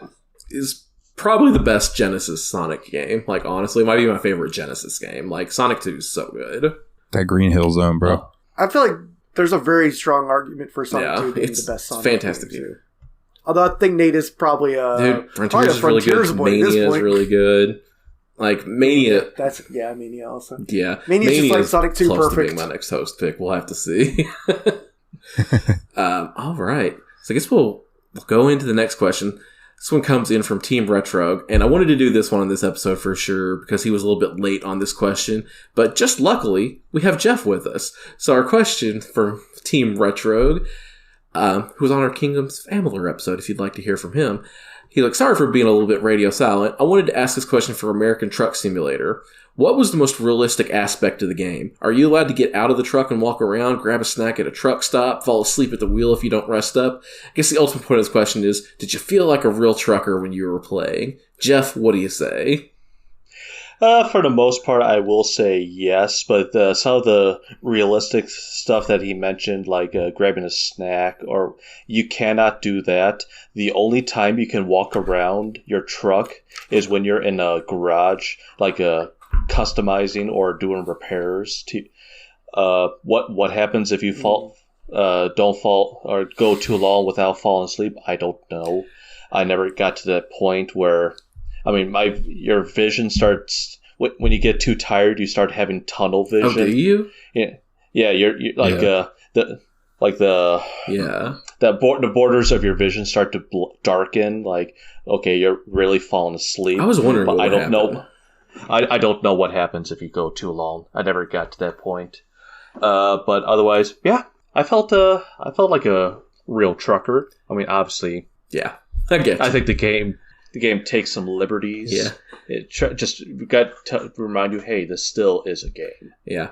is probably the best Genesis Sonic game. Like, honestly, it might be my favorite Genesis game. Like, Sonic 2 is so good. That Green Hill Zone, bro. I feel like there's a very strong argument for Sonic 2 being it's the best Sonic fantastic game, game. too. Although I think Nate is probably Dude, probably Frontiers a is really Frontiers good. boy at this Mania is point. really good. Like, Mania... Mania also. Yeah. Mania's just like is Sonic 2 close to perfect. being my next host pick. We'll have to see. All right. So I guess we'll go into the next question. This one comes in from Team Retrog, and I wanted to do this one on this episode for sure because he was a little bit late on this question, but just luckily, we have Jeff with us. So our question from Team Retrog, who was on our Kingdoms Family episode, if you'd like to hear from him, he's like, sorry for being a little bit radio silent. I wanted to ask this question for American Truck Simulator. What was the most realistic aspect of the game? Are you allowed to get out of the truck and walk around, grab a snack at a truck stop, fall asleep at the wheel if you don't rest up? I guess the ultimate point of this question is, did you feel like a real trucker when you were playing? Jeff, what do you say? For the most part, I will say yes, but some of the realistic stuff that he mentioned, like grabbing a snack, or you cannot do that. The only time you can walk around your truck is when you're in a garage, like customizing or doing repairs. What happens if you don't fall or go too long without falling asleep? I don't know. I never got to that point where, I mean, your vision starts when you get too tired. You start having tunnel vision. Oh, do you? Yeah. You're like the borders of your vision start to darken. Like, okay, you're really falling asleep. I was wondering, but what I don't happened. know. I don't know what happens if you go too long. I never got to that point. But otherwise, yeah, I felt like a real trucker. I mean, obviously, Yeah, I get you. I think the game takes some liberties. Yeah. It just got to remind you, hey, this still is a game. Yeah.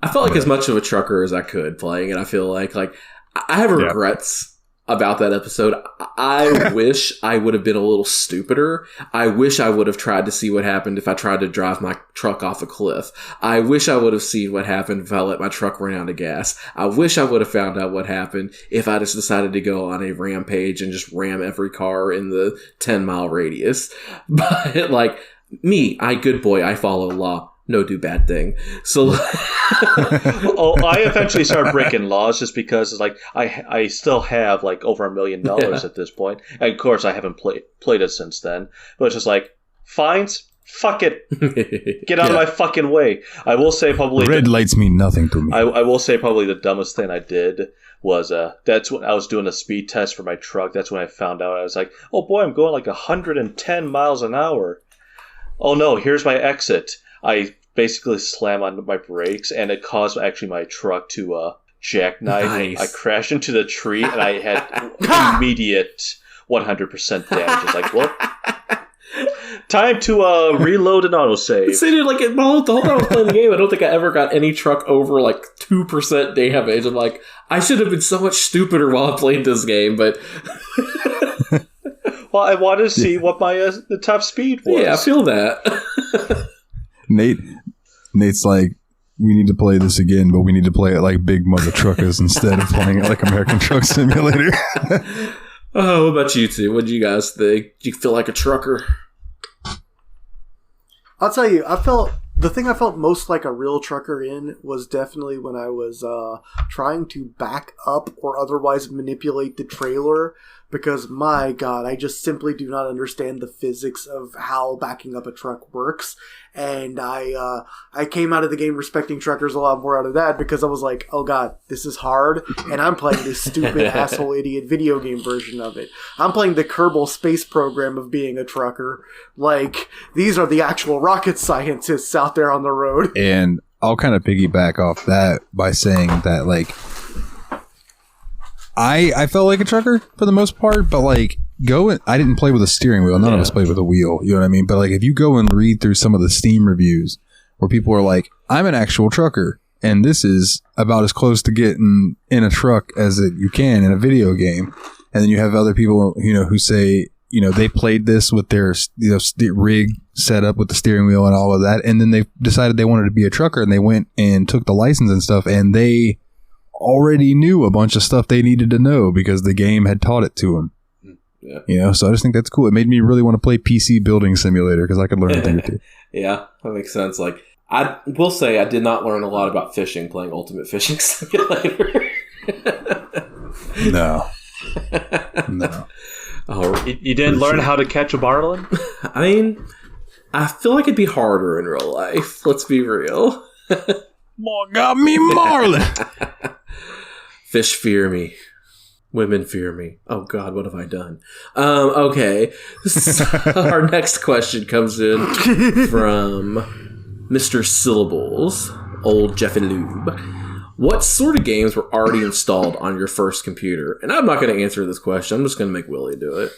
I felt like as much of a trucker as I could playing, and I feel like I have regrets about that episode. I wish I would have been a little stupider. I wish I would have tried to see what happened if I tried to drive my truck off a cliff. I wish I would have seen what happened if I let my truck run out of gas. I wish I would have found out what happened if I just decided to go on a rampage and just ram every car in the 10-mile radius. But like me, good boy, I follow law. No do bad thing. So I eventually started breaking laws just because it's like I still have like over $1 million at this point. And of course I haven't played it since then. But it's just like, fines? Fuck it. Get out of my fucking way. I will say probably red lights mean nothing to me. I will say probably the dumbest thing I did was that's when I was doing a speed test for my truck. That's when I found out. I was like, oh boy, I'm going like 110 miles an hour. Oh no, here's my exit. I basically slam on my brakes, and it caused actually my truck to jackknife. Nice. I crashed into the tree, and I had immediate 100% damage. It's like, well, time to reload an autosave. See, dude, like the whole time I was playing the game, I don't think I ever got any truck over like 2% damage. I'm like, I should have been so much stupider while I played this game, but well, I wanted to see what my the top speed was. yeah, I feel that. Nate's like, we need to play this again, but we need to play it like Big Mother Truckers instead of playing it like American Truck Simulator. Oh, what about you two? What do you guys think? Do you feel like a trucker? I'll tell you, the thing I felt most like a real trucker in was definitely when I was trying to back up or otherwise manipulate the trailer, because my god, I just simply do not understand the physics of how backing up a truck works. And I came out of the game respecting truckers a lot more out of that, because I was like, oh god, this is hard, and I'm playing this stupid asshole idiot video game version of it. I'm playing the Kerbal Space Program of being a trucker. Like, these are the actual rocket scientists out there on the road. And I'll kind of piggyback off that by saying that, like, I felt like a trucker for the most part, but like I didn't play with a steering wheel. None of us played with a wheel. You know what I mean? But like, if you go and read through some of the Steam reviews where people are like, I'm an actual trucker, and this is about as close to getting in a truck as you can in a video game. And then you have other people, who say, they played this with their, rig set up with the steering wheel and all of that. And then they decided they wanted to be a trucker, and they went and took the license and stuff, and they already knew a bunch of stuff they needed to know because the game had taught it to them. Yeah. So I just think that's cool. It made me really want to play PC Building Simulator because I could learn a thing or two. Yeah, that makes sense. Like, I will say I did not learn a lot about fishing playing Ultimate Fishing Simulator. No. Oh, You didn't learn how to catch a marlin? I mean, I feel like it'd be harder in real life. Let's be real. Boy, got me Marlin. Fish fear me. Women fear me. Oh God, what have I done? Okay. So our next question comes in from Mr. Syllables, old Jeffy Lube. What sort of games were already installed on your first computer? And I'm not going to answer this question. I'm just going to make Willie do it.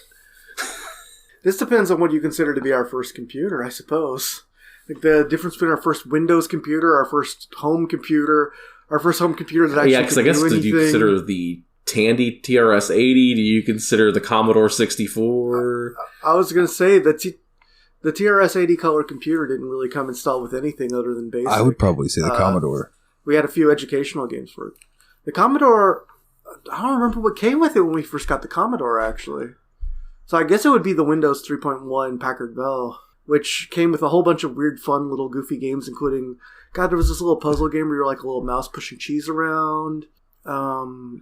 This depends on what you consider to be our first computer, I suppose. Like the difference between our first Windows computer, our first home computer that actually because I guess do you consider the Tandy TRS-80? Do you consider the Commodore 64? I was going to say that the TRS-80 color computer didn't really come installed with anything other than BASIC. I would probably say the Commodore. We had a few educational games for it. The Commodore, I don't remember what came with it when we first got the Commodore, actually. So I guess it would be the Windows 3.1 Packard Bell, which came with a whole bunch of weird, fun, little goofy games, including, God, there was this little puzzle game where you were like a little mouse pushing cheese around. See,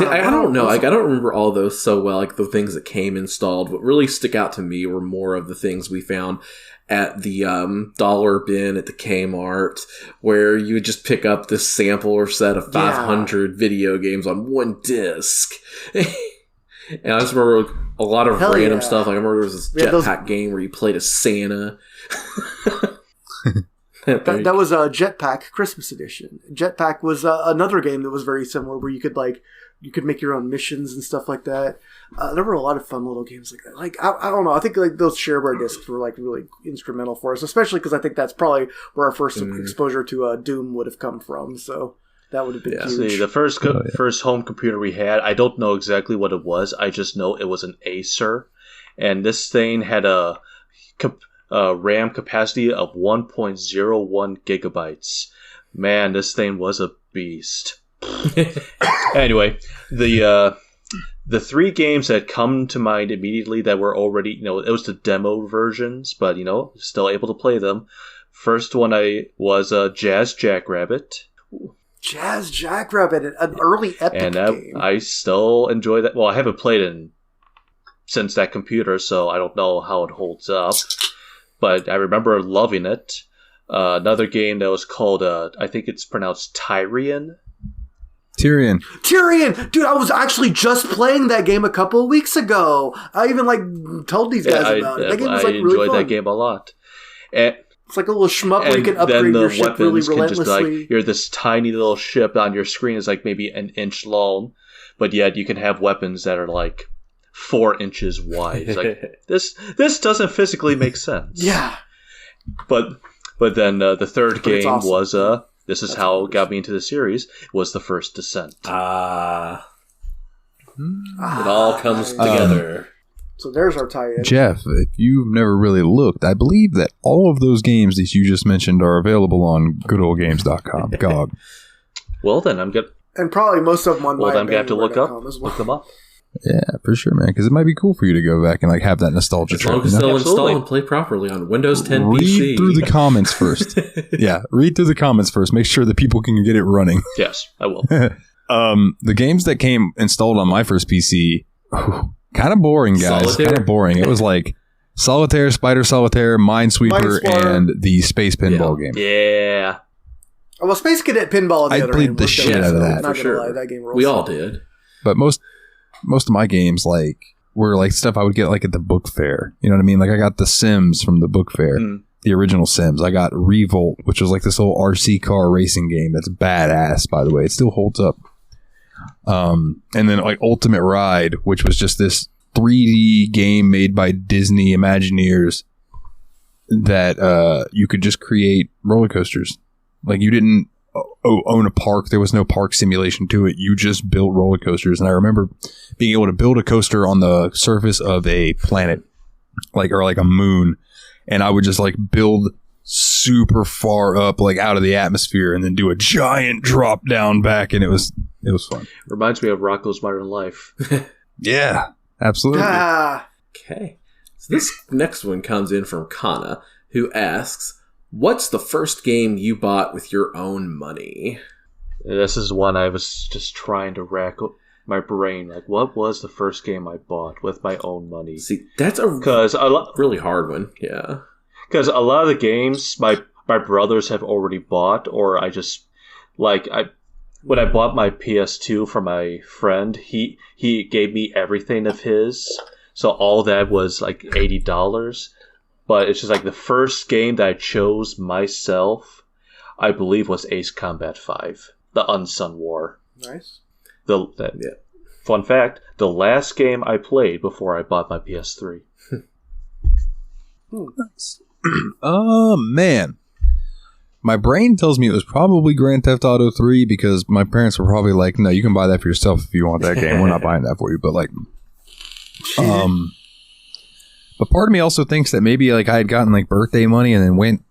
I don't know. Like, I don't remember all those so well, like the things that came installed. What really stick out to me were more of the things we found at the dollar bin at the Kmart, where you would just pick up this sample or set of 500 video games on one disc. And I just remember a lot of random stuff. Like, I remember there was this Jetpack game where you played as Santa. That was a Jetpack Christmas edition. Jetpack was another game that was very similar, where you could make your own missions and stuff like that. There were a lot of fun little games like that. Like, I don't know. I think like those shareware discs were like really instrumental for us, especially because I think that's probably where our first exposure to Doom would have come from. So that would have been huge. See, the first home computer we had, I don't know exactly what it was. I just know it was an Acer, and this thing had a RAM capacity of 1.01 gigabytes. Man, this thing was a beast. Anyway, the three games that come to mind immediately that were already, it was the demo versions, but, still able to play them. First one was Jazz Jackrabbit. Jazz Jackrabbit, an early Epic game. I still enjoy that. Well, I haven't played it since that computer, so I don't know how it holds up. But I remember loving it. Another game that was called, I think it's pronounced Tyrion. Tyrion. Dude, I was actually just playing that game a couple of weeks ago. I even told these guys about it. That game was really fun. I enjoyed that game a lot. And it's like a little shmup where you can upgrade your ship really relentlessly. You're this tiny little ship on your screen is like maybe an inch long, but yet you can have weapons that are like 4 inches wide. It's like this doesn't physically make sense. Yeah. But then the third game was this is how it got me into the series, was the first Descent. It all comes together. So there's our tie-in. Jeff, if you've never really looked, I believe that all of those games that you just mentioned are available on goodoldgames.com. GOG. Well, then I'm good. And probably most of them on I'm going to have to look them up. Yeah, for sure, man. Because it might be cool for you to go back and like have that nostalgia trip. As long as they'll install and play properly on Windows 10 PC. Read through the comments first. Yeah, read through the comments first. Make sure that people can get it running. Yes, I will. The games that came installed on my first PC, kind of boring, guys. Kind of boring. It was like Solitaire, Spider Solitaire, Minesweeper, and the Space Pinball game. Yeah. Well, Space Cadet Pinball on the other hand. I played the shit out of that. Not gonna lie, that game rolls. We all did. But most of my games were like stuff I would get like at the book fair. You know what I mean? Like I got The Sims from the book fair, the original Sims. I got Revolt, which was like this whole RC car racing game that's badass, by the way. It still holds up. And then like Ultimate Ride, which was just this 3D game made by Disney Imagineers that you could just create roller coasters. Like you didn't own a park. There was no park simulation to it. You just built roller coasters. And I remember being able to build a coaster on the surface of a planet, or a moon. And I would just like build super far up, like out of the atmosphere, and then do a giant drop down back. And it was fun. Reminds me of Rocko's Modern Life. Yeah. Absolutely. Okay. So this next one comes in from Kana, who asks, what's the first game you bought with your own money? This is one I was just trying to rack my brain. Like, what was the first game I bought with my own money? See, that's a really hard one. Yeah. Because a lot of the games my brothers have already bought, or I just, like, when I bought my PS2 from my friend, he gave me everything of his. So all that was like $80. But it's just like the first game that I chose myself, I believe, was Ace Combat 5, The Unsung War. Nice. Fun fact, the last game I played before I bought my PS3. Nice. Oh, man. My brain tells me it was probably Grand Theft Auto 3 because my parents were probably like, no, you can buy that for yourself if you want that game. We're not buying that for you. But like, but part of me also thinks that maybe like I had gotten like birthday money and then went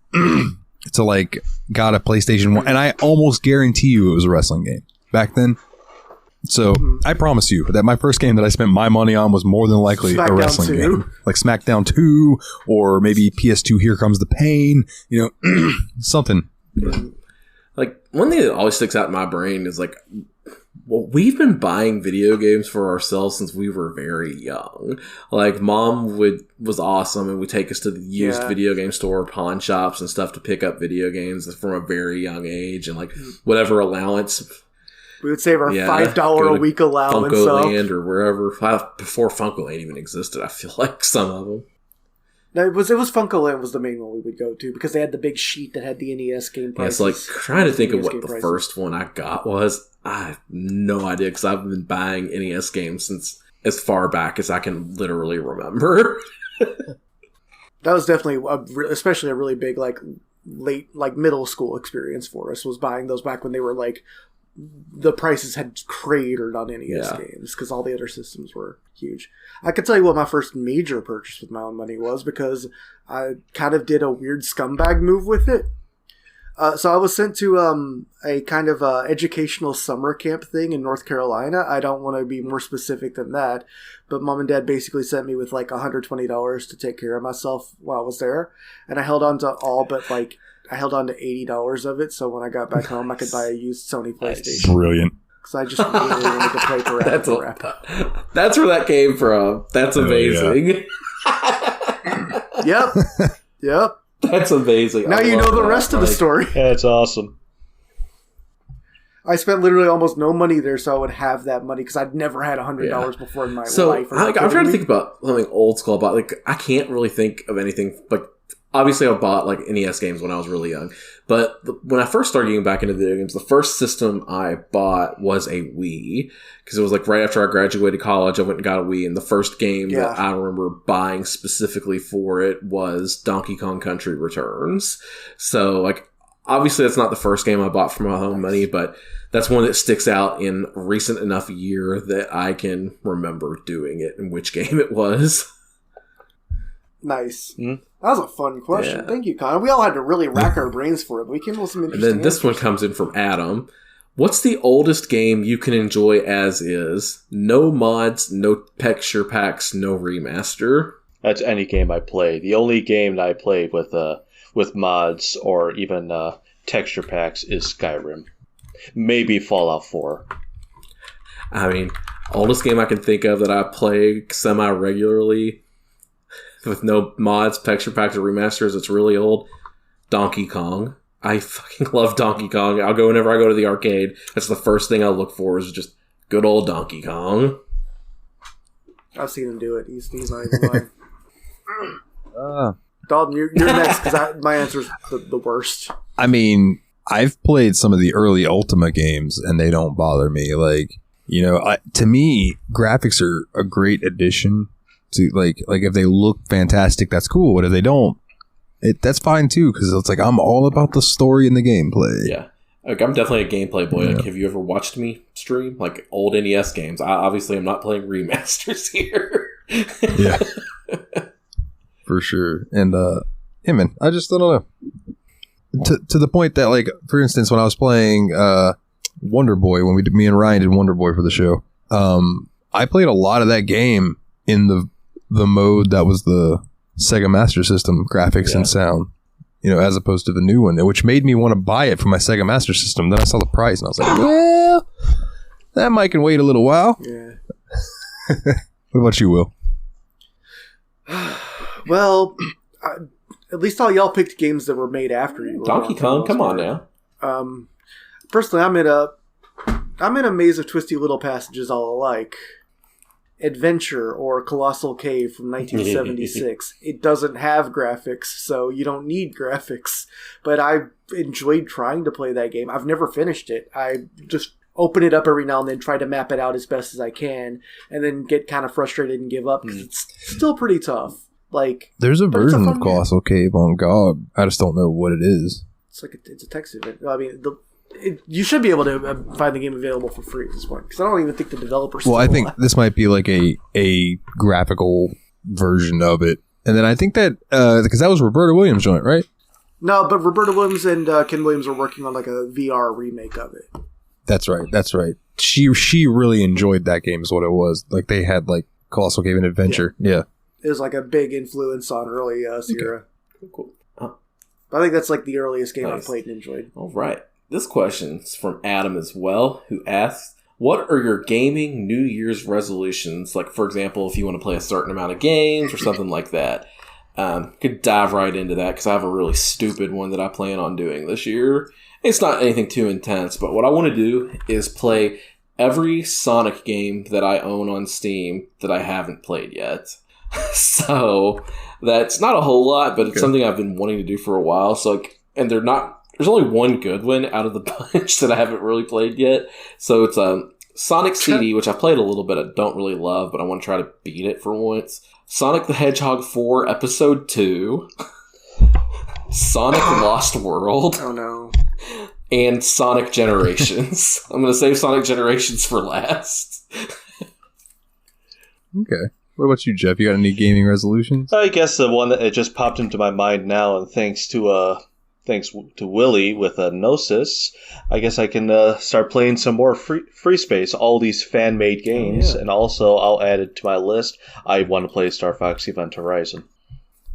to like got a PlayStation 1, and I almost guarantee you it was a wrestling game back then. So I promise you that my first game that I spent my money on was more than likely a wrestling game, like SmackDown 2 or maybe PS2 Here Comes the Pain, you know, something. Like, one thing that always sticks out in my brain is like, well, we've been buying video games for ourselves since we were very young. Like, Mom was awesome and would take us to the used video game store, pawn shops and stuff to pick up video games from a very young age, and like whatever allowance. We would save our $5 a week allowance Funko Land or wherever, before Funko Land even existed. I feel like some of them. No, it was Funko Land was the main one we would go to because they had the big sheet that had the NES game prices. Yeah, it's like trying to think of what the first one I got was. I have no idea because I've been buying NES games since as far back as I can literally remember. That was definitely, especially a really big like late like middle school experience for us, was buying those back when they were like the prices had cratered on NES games because all the other systems were huge. I could tell you what my first major purchase with my own money was because I kind of did a weird scumbag move with it. So I was sent to a kind of educational summer camp thing in North Carolina. I don't want to be more specific than that, but Mom and Dad basically sent me with like $120 to take care of myself while I was there, and I held on to all but like I held on to $80 of it. So when I got back home, I could buy a used Sony PlayStation. Brilliant. Because I just really wanted to play Parappa. That's where that came from. That's amazing. Yep. Yep. That's amazing. Now you know the rest of the story. That's awesome. I spent literally almost no money there, so I would have that money because I'd never had $100 before in my life. So I'm trying to think about something old school about. Like, I can't really think of anything. Like, obviously, I bought like NES games when I was really young, but when I first started getting back into video games, the first system I bought was a Wii because it was like right after I graduated college. I went and got a Wii, and the first game that I remember buying specifically for it was Donkey Kong Country Returns. So, like, obviously, that's not the first game I bought for my own money, but that's one that sticks out in recent enough year that I can remember doing it and which game it was. Nice. Mm-hmm. That was a fun question. Thank you, Connor. We all had to really rack our brains for it. We came up with some interesting And then this one comes in from Adam. What's the oldest game you can enjoy as is? No mods, no texture packs, no remaster. That's any game I play. The only game that I played with mods or even texture packs is Skyrim. Maybe Fallout 4. I mean, oldest game I can think of that I play semi-regularly with no mods, texture packs, or remasters, it's really old. Donkey Kong. I fucking love Donkey Kong. I'll go whenever I go to the arcade. That's the first thing I look for is just good old Donkey Kong. I've seen him do it. He's not even lying. Dalton, you're next because my answer is the worst. I mean, I've played some of the early Ultima games and they don't bother me. Like, you know, to me, graphics are a great addition to like if they look fantastic, that's cool. But if they don't, that's fine too, because it's like I'm all about the story and the gameplay. Yeah, like, I'm definitely a gameplay boy. Like, have you ever watched me stream like old NES games? Obviously, I'm not playing remasters here. Yeah, for sure. And yeah, man, I just don't know. To the point that, like, for instance, when I was playing Wonder Boy, when me and Ryan did Wonder Boy for the show, I played a lot of that game in the mode that was the Sega Master System graphics and sound, as opposed to the new one, which made me want to buy it for my Sega Master System. Then I saw the price and I was like, well, that might can wait a little while. Yeah. What about you, Will? Well, at least all y'all picked games that were made after you. Donkey Kong, come on now. Personally, I'm in a maze of twisty little passages all alike. Adventure or Colossal Cave from 1976. It doesn't have graphics, so you don't need graphics. But I enjoyed trying to play that game. I've never finished it. I just open it up every now and then, try to map it out as best as I can, and then get kind of frustrated and give up because it's still pretty tough. Like, there's a version of Colossal Cave on GOG. I just don't know what it is. It's like it's a text event. I mean, you should be able to find the game available for free at this point, because I don't even think the developers. Well, I think this might be like a graphical version of it, and then I think that because that was Roberta Williams' joint, right? No, but Roberta Williams and Ken Williams are working on like a VR remake of it. That's right. She really enjoyed that game, is what it was. Like they had like Colossal Cave and Adventure. Yeah. It was like a big influence on early Sierra. Okay. Cool. I think that's like the earliest game I've played and enjoyed. All right. This question's from Adam as well, who asks, what are your gaming New Year's resolutions? Like, for example, if you want to play a certain amount of games or something like that. Could dive right into that because I have a really stupid one that I plan on doing this year. It's not anything too intense, but what I want to do is play every Sonic game that I own on Steam that I haven't played yet. So that's not a whole lot, but it's something I've been wanting to do for a while. So, and there's only one good one out of the bunch that I haven't really played yet. So it's Sonic CD, which I played a little bit. I don't really love, but I want to try to beat it for once. Sonic the Hedgehog 4 Episode 2. Sonic Lost World. Oh no. And Sonic Generations. I'm going to save Sonic Generations for last. Okay. What about you, Jeff? You got any gaming resolutions? I guess the one that it just popped into my mind now, and thanks to Willie with Gnosis, I guess I can start playing some more Freespace, all these fan-made games, and also I'll add it to my list. I want to play Star Fox Event Horizon.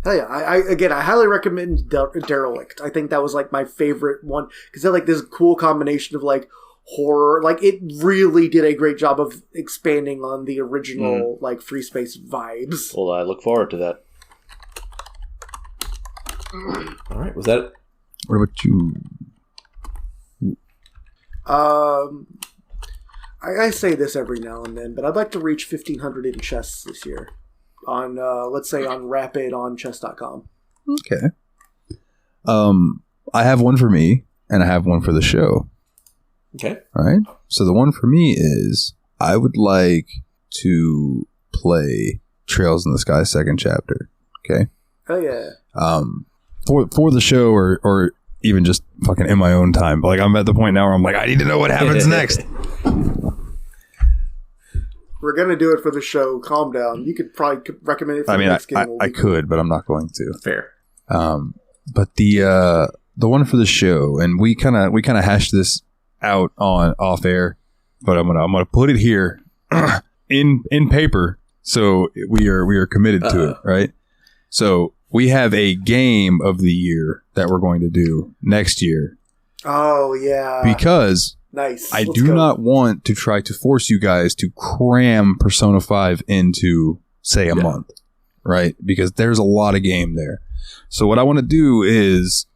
Hell yeah! I highly recommend Derelict. I think that was like my favorite one because they're like this cool combination of like horror. Like it really did a great job of expanding on the original like Freespace vibes. Well, I look forward to that. All right, was that it? What about you? I say this every now and then, but I'd like to reach 1,500 in chests this year. On let's say on Rapid on chess.com. Okay. I have one for me and I have one for the show. Okay. All right. So the one for me is I would like to play Trails in the Sky second chapter. Okay. Oh yeah. For the show or even just fucking in my own time. But like I'm at the point now where I'm like I need to know what happens next. We're going to do it for the show. Calm down. You could probably recommend it for the next game. I could, but I'm not going to. Fair. But the one for the show, and we kind of hashed this out on off air, but I'm gonna put it here in paper, so we are committed to it, right? So we have a game of the year that we're going to do next year. Oh yeah, because. Nice. I do not want to try to force you guys to cram Persona 5 into, say, a month, right? Because there's a lot of game there. So what I want to do is,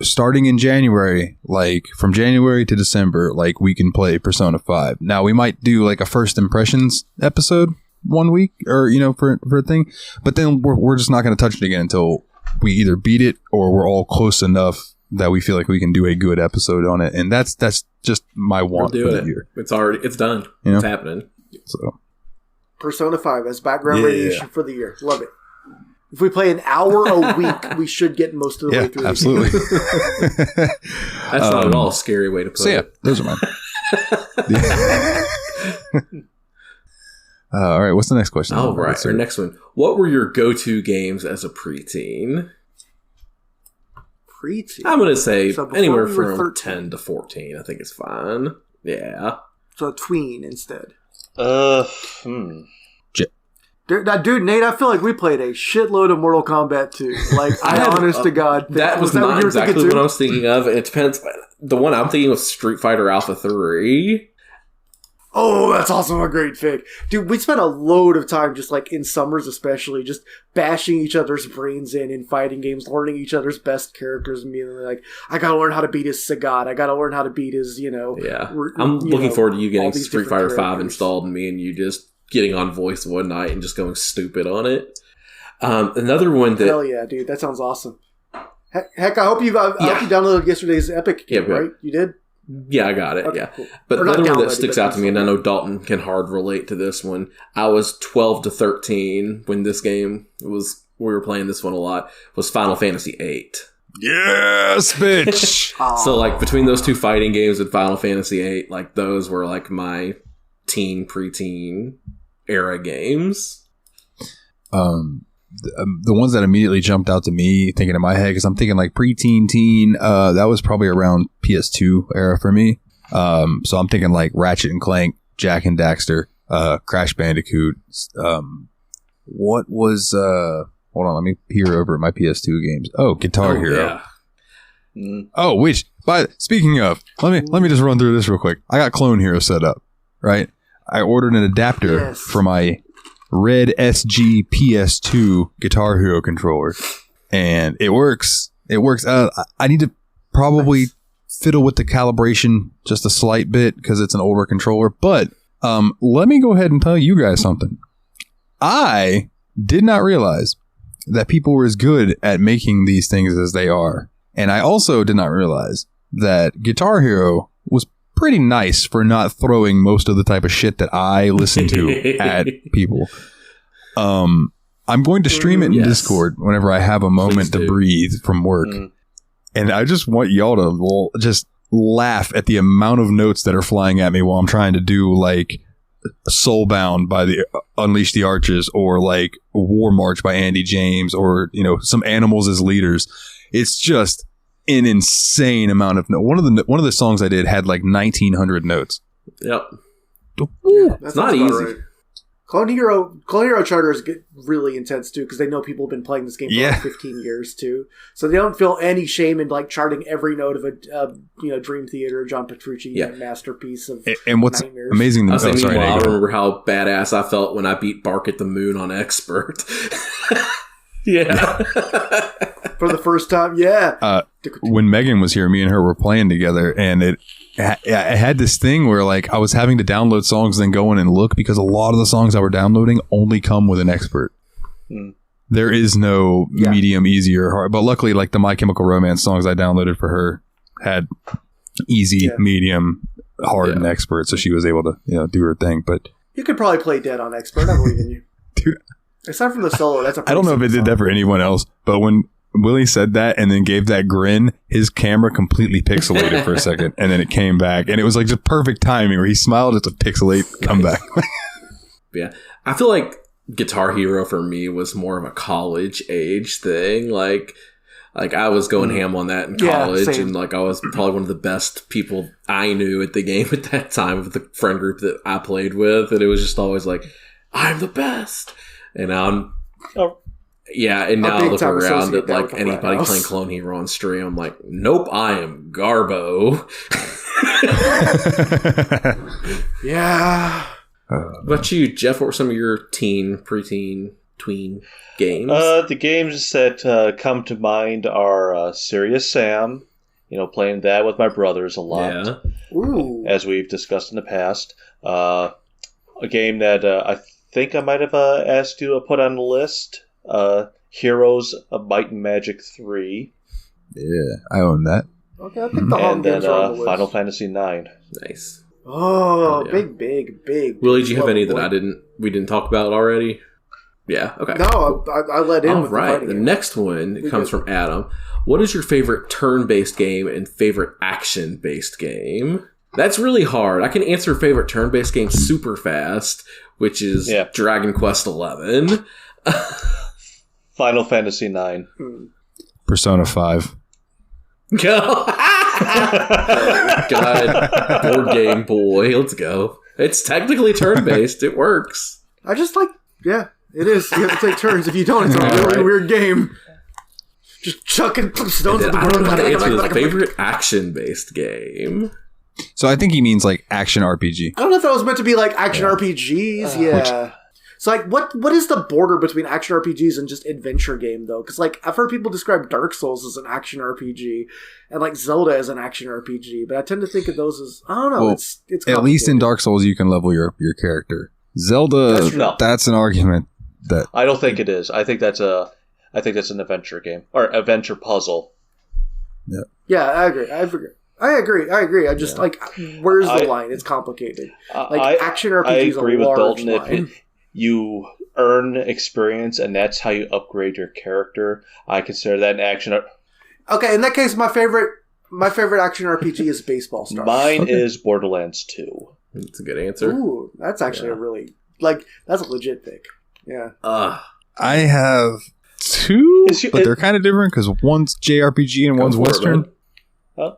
starting in January, like from January to December, like we can play Persona 5. Now, we might do like a first impressions episode 1 week or, for a thing. But then we're just not going to touch it again until we either beat it or we're all close enough that we feel like we can do a good episode on it, and that's just my want for the year. It's done. It's happening. So, Persona 5 as background radiation for the year. Love it. If we play an hour a week, we should get most of the way through. Absolutely. That's not at all a scary way to put it. Those are mine. All right, what's the next question? All right, our next one. What were your go-to games as a preteen? Preteen? I'm going to say anywhere from 10 to 14. I think it's fine. Yeah. So tween instead. Dude, Nate, I feel like we played a shitload of Mortal Kombat 2. Like, honest to God. That was not exactly what I was thinking of. It depends. The one I'm thinking was Street Fighter Alpha 3. Oh, that's also a great fic. Dude, we spent a load of time just like in summers especially, just bashing each other's brains in fighting games, learning each other's best characters, and being like, I gotta learn how to beat his Sagat, I gotta learn how to beat his, Yeah. I'm looking forward to you getting Street Fighter 5 characters installed and me and you just getting on voice one night and just going stupid on it. Another one that... Hell yeah, dude, that sounds awesome. Heck, I hope you downloaded yesterday's Epic game, right? You did? Yeah, I got it, okay, yeah. Cool. But another one that sticks out to me, and I know Dalton can hard relate to this one, I was 12 to 13 when this game was... We were playing this one a lot, was Final Fantasy VIII. Yes, bitch! So, like, between those two fighting games and Final Fantasy VIII, like, those were, like, my preteen era games. The ones that immediately jumped out to me, thinking in my head, because I'm thinking like preteen, teen, that was probably around PS2 era for me. So I'm thinking like Ratchet and Clank, Jack and Daxter, Crash Bandicoot. What was, hold on, let me peer over at my PS2 games. Oh, Guitar Hero. Yeah. Oh, which, speaking of, let me just run through this real quick. I got Clone Hero set up, right? I ordered an adapter for my Red SG PS2 Guitar Hero controller, and it works. I need to probably fiddle with the calibration just a slight bit because it's an older controller, but let me go ahead and tell you guys something. I did not realize that people were as good at making these things as they are, and I also did not realize that Guitar Hero was pretty nice for not throwing most of the type of shit that I listen to at people. I'm going to stream it in Discord whenever I have a moment to breathe from work. And I just want y'all to just laugh at the amount of notes that are flying at me while I'm trying to do like Soulbound by the Unleash the Arches, or like War March by Andy James, or some Animals as Leaders. It's just an insane amount of notes. One of the songs I did had like 1,900 notes. Yep. That's not easy. Right. Clone Hero charters get really intense too, because they know people have been playing this game for like 15 years too, so they don't feel any shame in like charting every note of a Dream Theater, John Petrucci masterpiece of and what's nightmares. amazing. I remember how badass I felt when I beat Bark at the Moon on Expert. Yeah. For the first time, yeah. When Megan was here, me and her were playing together, and it had this thing where like I was having to download songs and then go in and look, because a lot of the songs I were downloading only come with an expert. There is no medium, easy, or hard. But luckily, like the My Chemical Romance songs I downloaded for her had easy, medium, hard, and expert, so she was able to do her thing. But you could probably play Dead on expert. I believe in you, dude. Aside from the solo, that's I don't know if it did that for anyone else, but when Willie said that and then gave that grin, his camera completely pixelated for a second, and then it came back, and it was like just perfect timing where he smiled at the pixelate come back. Yeah, I feel like Guitar Hero for me was more of a college age thing. Like I was going ham on that in college, and like I was probably one of the best people I knew at the game at that time with the friend group that I played with, and it was just always like, I'm the best. And now and now I look around at like anybody playing Clone Hero on stream, I'm like, nope, I am Garbo. Yeah. What about you, Jeff? What were some of your preteen, tween games? The games that come to mind are Serious Sam. Playing that with my brothers a lot, as we've discussed in the past. A game that I think I might have asked you to put on the list. Heroes of Might and Magic 3. Yeah, I own that. Okay, I think the home games are on the list. Final Fantasy 9. Nice. Oh, yeah. big. Willie, did you have any that we didn't talk about already? Yeah, okay. No, I let in. All right, the next one comes from Adam. What is your favorite turn-based game and favorite action-based game? That's really hard. I can answer favorite turn-based game super fast, which is Dragon Quest XI. Final Fantasy 9. Persona 5. God, board game boy, let's go. It's technically turn-based. It works. I just like, It is. You have to take turns. If you don't, it's a really weird game. Just chucking stones at the I don't know how to answer ground. this. Favorite action-based game? So I think he means like action RPG. I don't know if that was meant to be like action RPGs. Yeah. So like, what is the border between action RPGs and just adventure game though? Because like I've heard people describe Dark Souls as an action RPG, and like Zelda as an action RPG, but I tend to think of those as I don't know. Well, it's at least in Dark Souls you can level your character. Zelda, that's an argument that I don't think it is. I think that's an adventure game or adventure puzzle. Yeah, I agree. I agree. I just like where's the line? It's complicated. Like action RPG I is a agree with large Dalton. line. If you earn experience and that's how you upgrade your character, I consider that an action. Okay, in that case, my favorite action RPG is Baseball Stars. Mine is Borderlands 2. That's a good answer. Ooh, that's actually a really that's a legit pick. Yeah. I have two, but they're kind of different because one's JRPG and one's Western. I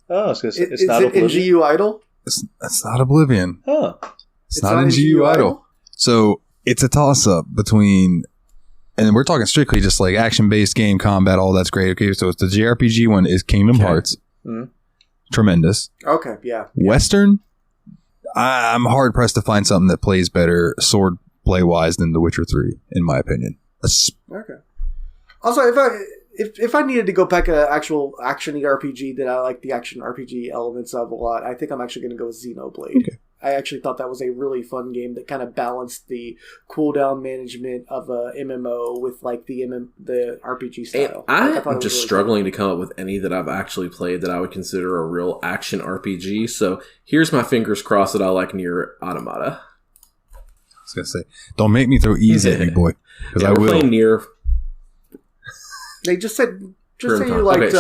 was gonna say, it's is not it Oblivion. in GU Idol? It's not Oblivion. Huh. It's not in GU Idol. So it's a toss-up between, and we're talking strictly just like action-based game, combat, all that's great. Okay, so it's the JRPG one is Kingdom Hearts. Mm-hmm. Tremendous. Okay, yeah. Western, I'm hard-pressed to find something that plays better sword play-wise than The Witcher 3, in my opinion. Okay. Also, if I needed to go back an actual action RPG that I like the action RPG elements of a lot, I think I'm actually going to go with Xenoblade. Okay. I actually thought that was a really fun game that kind of balanced the cooldown management of a MMO with like the RPG style. I'm just struggling to come up with any that I've actually played that I would consider a real action RPG. So here's my fingers crossed that I like Nier Automata. I was going to say, don't make me throw easy at me, boy. Because I will. Playing Nier. They just say you liked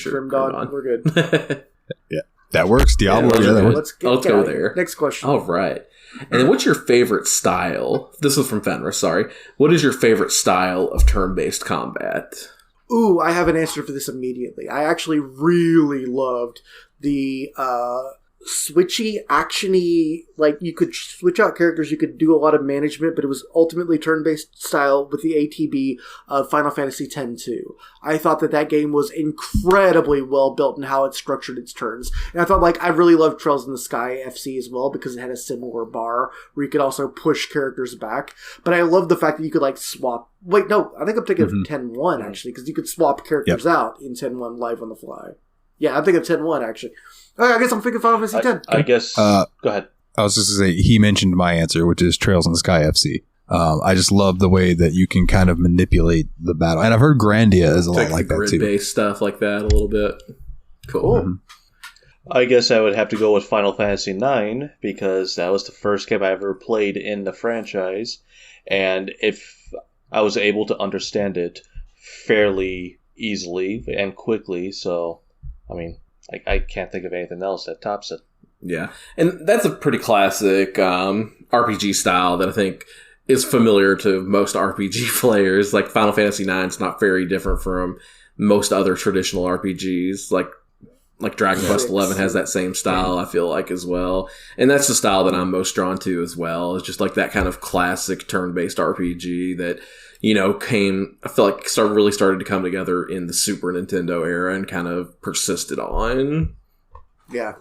Grim Dawn. We're good. Yeah. That works. Diablo. Yeah, let's go there. Next question. All right. And then what's your favorite style? This is from Fenris, sorry. What is your favorite style of turn-based combat? Ooh, I have an answer for this immediately. I actually really loved the switchy, actiony, like you could switch out characters, you could do a lot of management, but it was ultimately turn-based style with the ATB of Final Fantasy X-2. I thought that game was incredibly well built in how it structured its turns. And I thought, I really loved Trails in the Sky FC as well because it had a similar bar where you could also push characters back. But I love the fact that you could, swap... Wait, no, I think I'm thinking of 10-1, actually, because you could swap characters out in 10-1 live on the fly. Yeah, I'm thinking of 10-1, actually. Okay, I guess I'm thinking Final Fantasy X. I guess... go ahead. I was just going to say, he mentioned my answer, which is Trails in the Sky FC. I just love the way that you can kind of manipulate the battle. And I've heard Grandia is a lot like that, too. Grid-based stuff like that a little bit. Cool. Mm-hmm. I guess I would have to go with Final Fantasy IX, because that was the first game I ever played in the franchise. And if I was able to understand it fairly easily and quickly, so, I mean... I can't think of anything else that tops it. Yeah, and that's a pretty classic RPG style that I think is familiar to most RPG players. Like Final Fantasy IX is not very different from most other traditional RPGs. Like Dragon Quest XI has that same style, I feel like, as well. And that's the style that I'm most drawn to as well. It's just like that kind of classic turn-based RPG that... I feel like really started to come together in the Super Nintendo era and kind of persisted on. Yeah,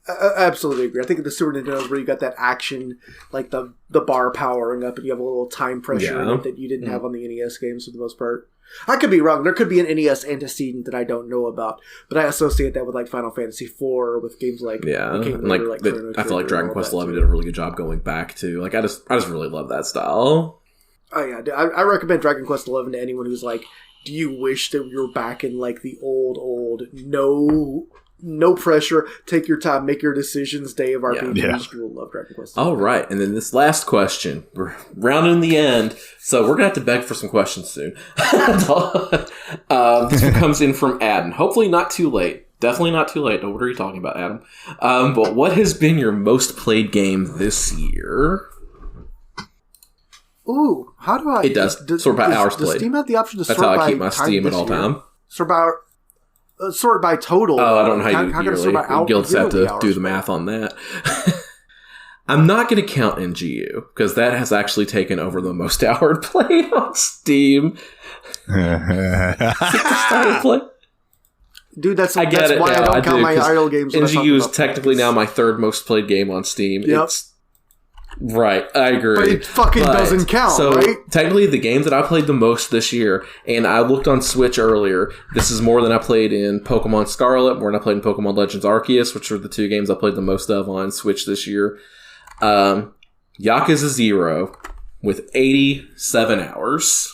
I absolutely agree. I think the Super Nintendo is where you got that action, like the bar powering up, and you have a little time pressure in it that you didn't have on the NES games for the most part. I could be wrong. There could be an NES antecedent that I don't know about, but I associate that with like Final Fantasy IV, with games like I feel like Dragon Quest XI did a really good job going back to. Like I just really love that style. Oh yeah, I recommend Dragon Quest XI to anyone who's like, do you wish that you were back in like the old, no pressure, take your time, make your decisions day of RPGs? Yeah. You will love Dragon Quest XI. All right, and then this last question, we're rounding the end, so we're gonna have to beg for some questions soon. This one comes in from Adam. Hopefully not too late. Definitely not too late. What are you talking about, Adam? But what has been your most played game this year? Ooh, how do I... It does. Sort by hours played. Does Steam have the option to That's sort by... That's how I keep my Steam at all time. Sort by total. Oh, I don't know how you yearly. Guilds have to do the math on that. I'm not going to count NGU because that has actually taken over the most hour played on Steam. Play. Dude, that's I get it why now, I don't count my idle games. NGU is technically now my third most played game on Steam. Yep. Right, I agree. But it fucking doesn't count, so right? Technically, the game that I played the most this year, and I looked on Switch earlier, this is more than I played in Pokemon Scarlet, more than I played in Pokemon Legends Arceus, which are the two games I played the most of on Switch this year. Yakuza 0 with 87 hours.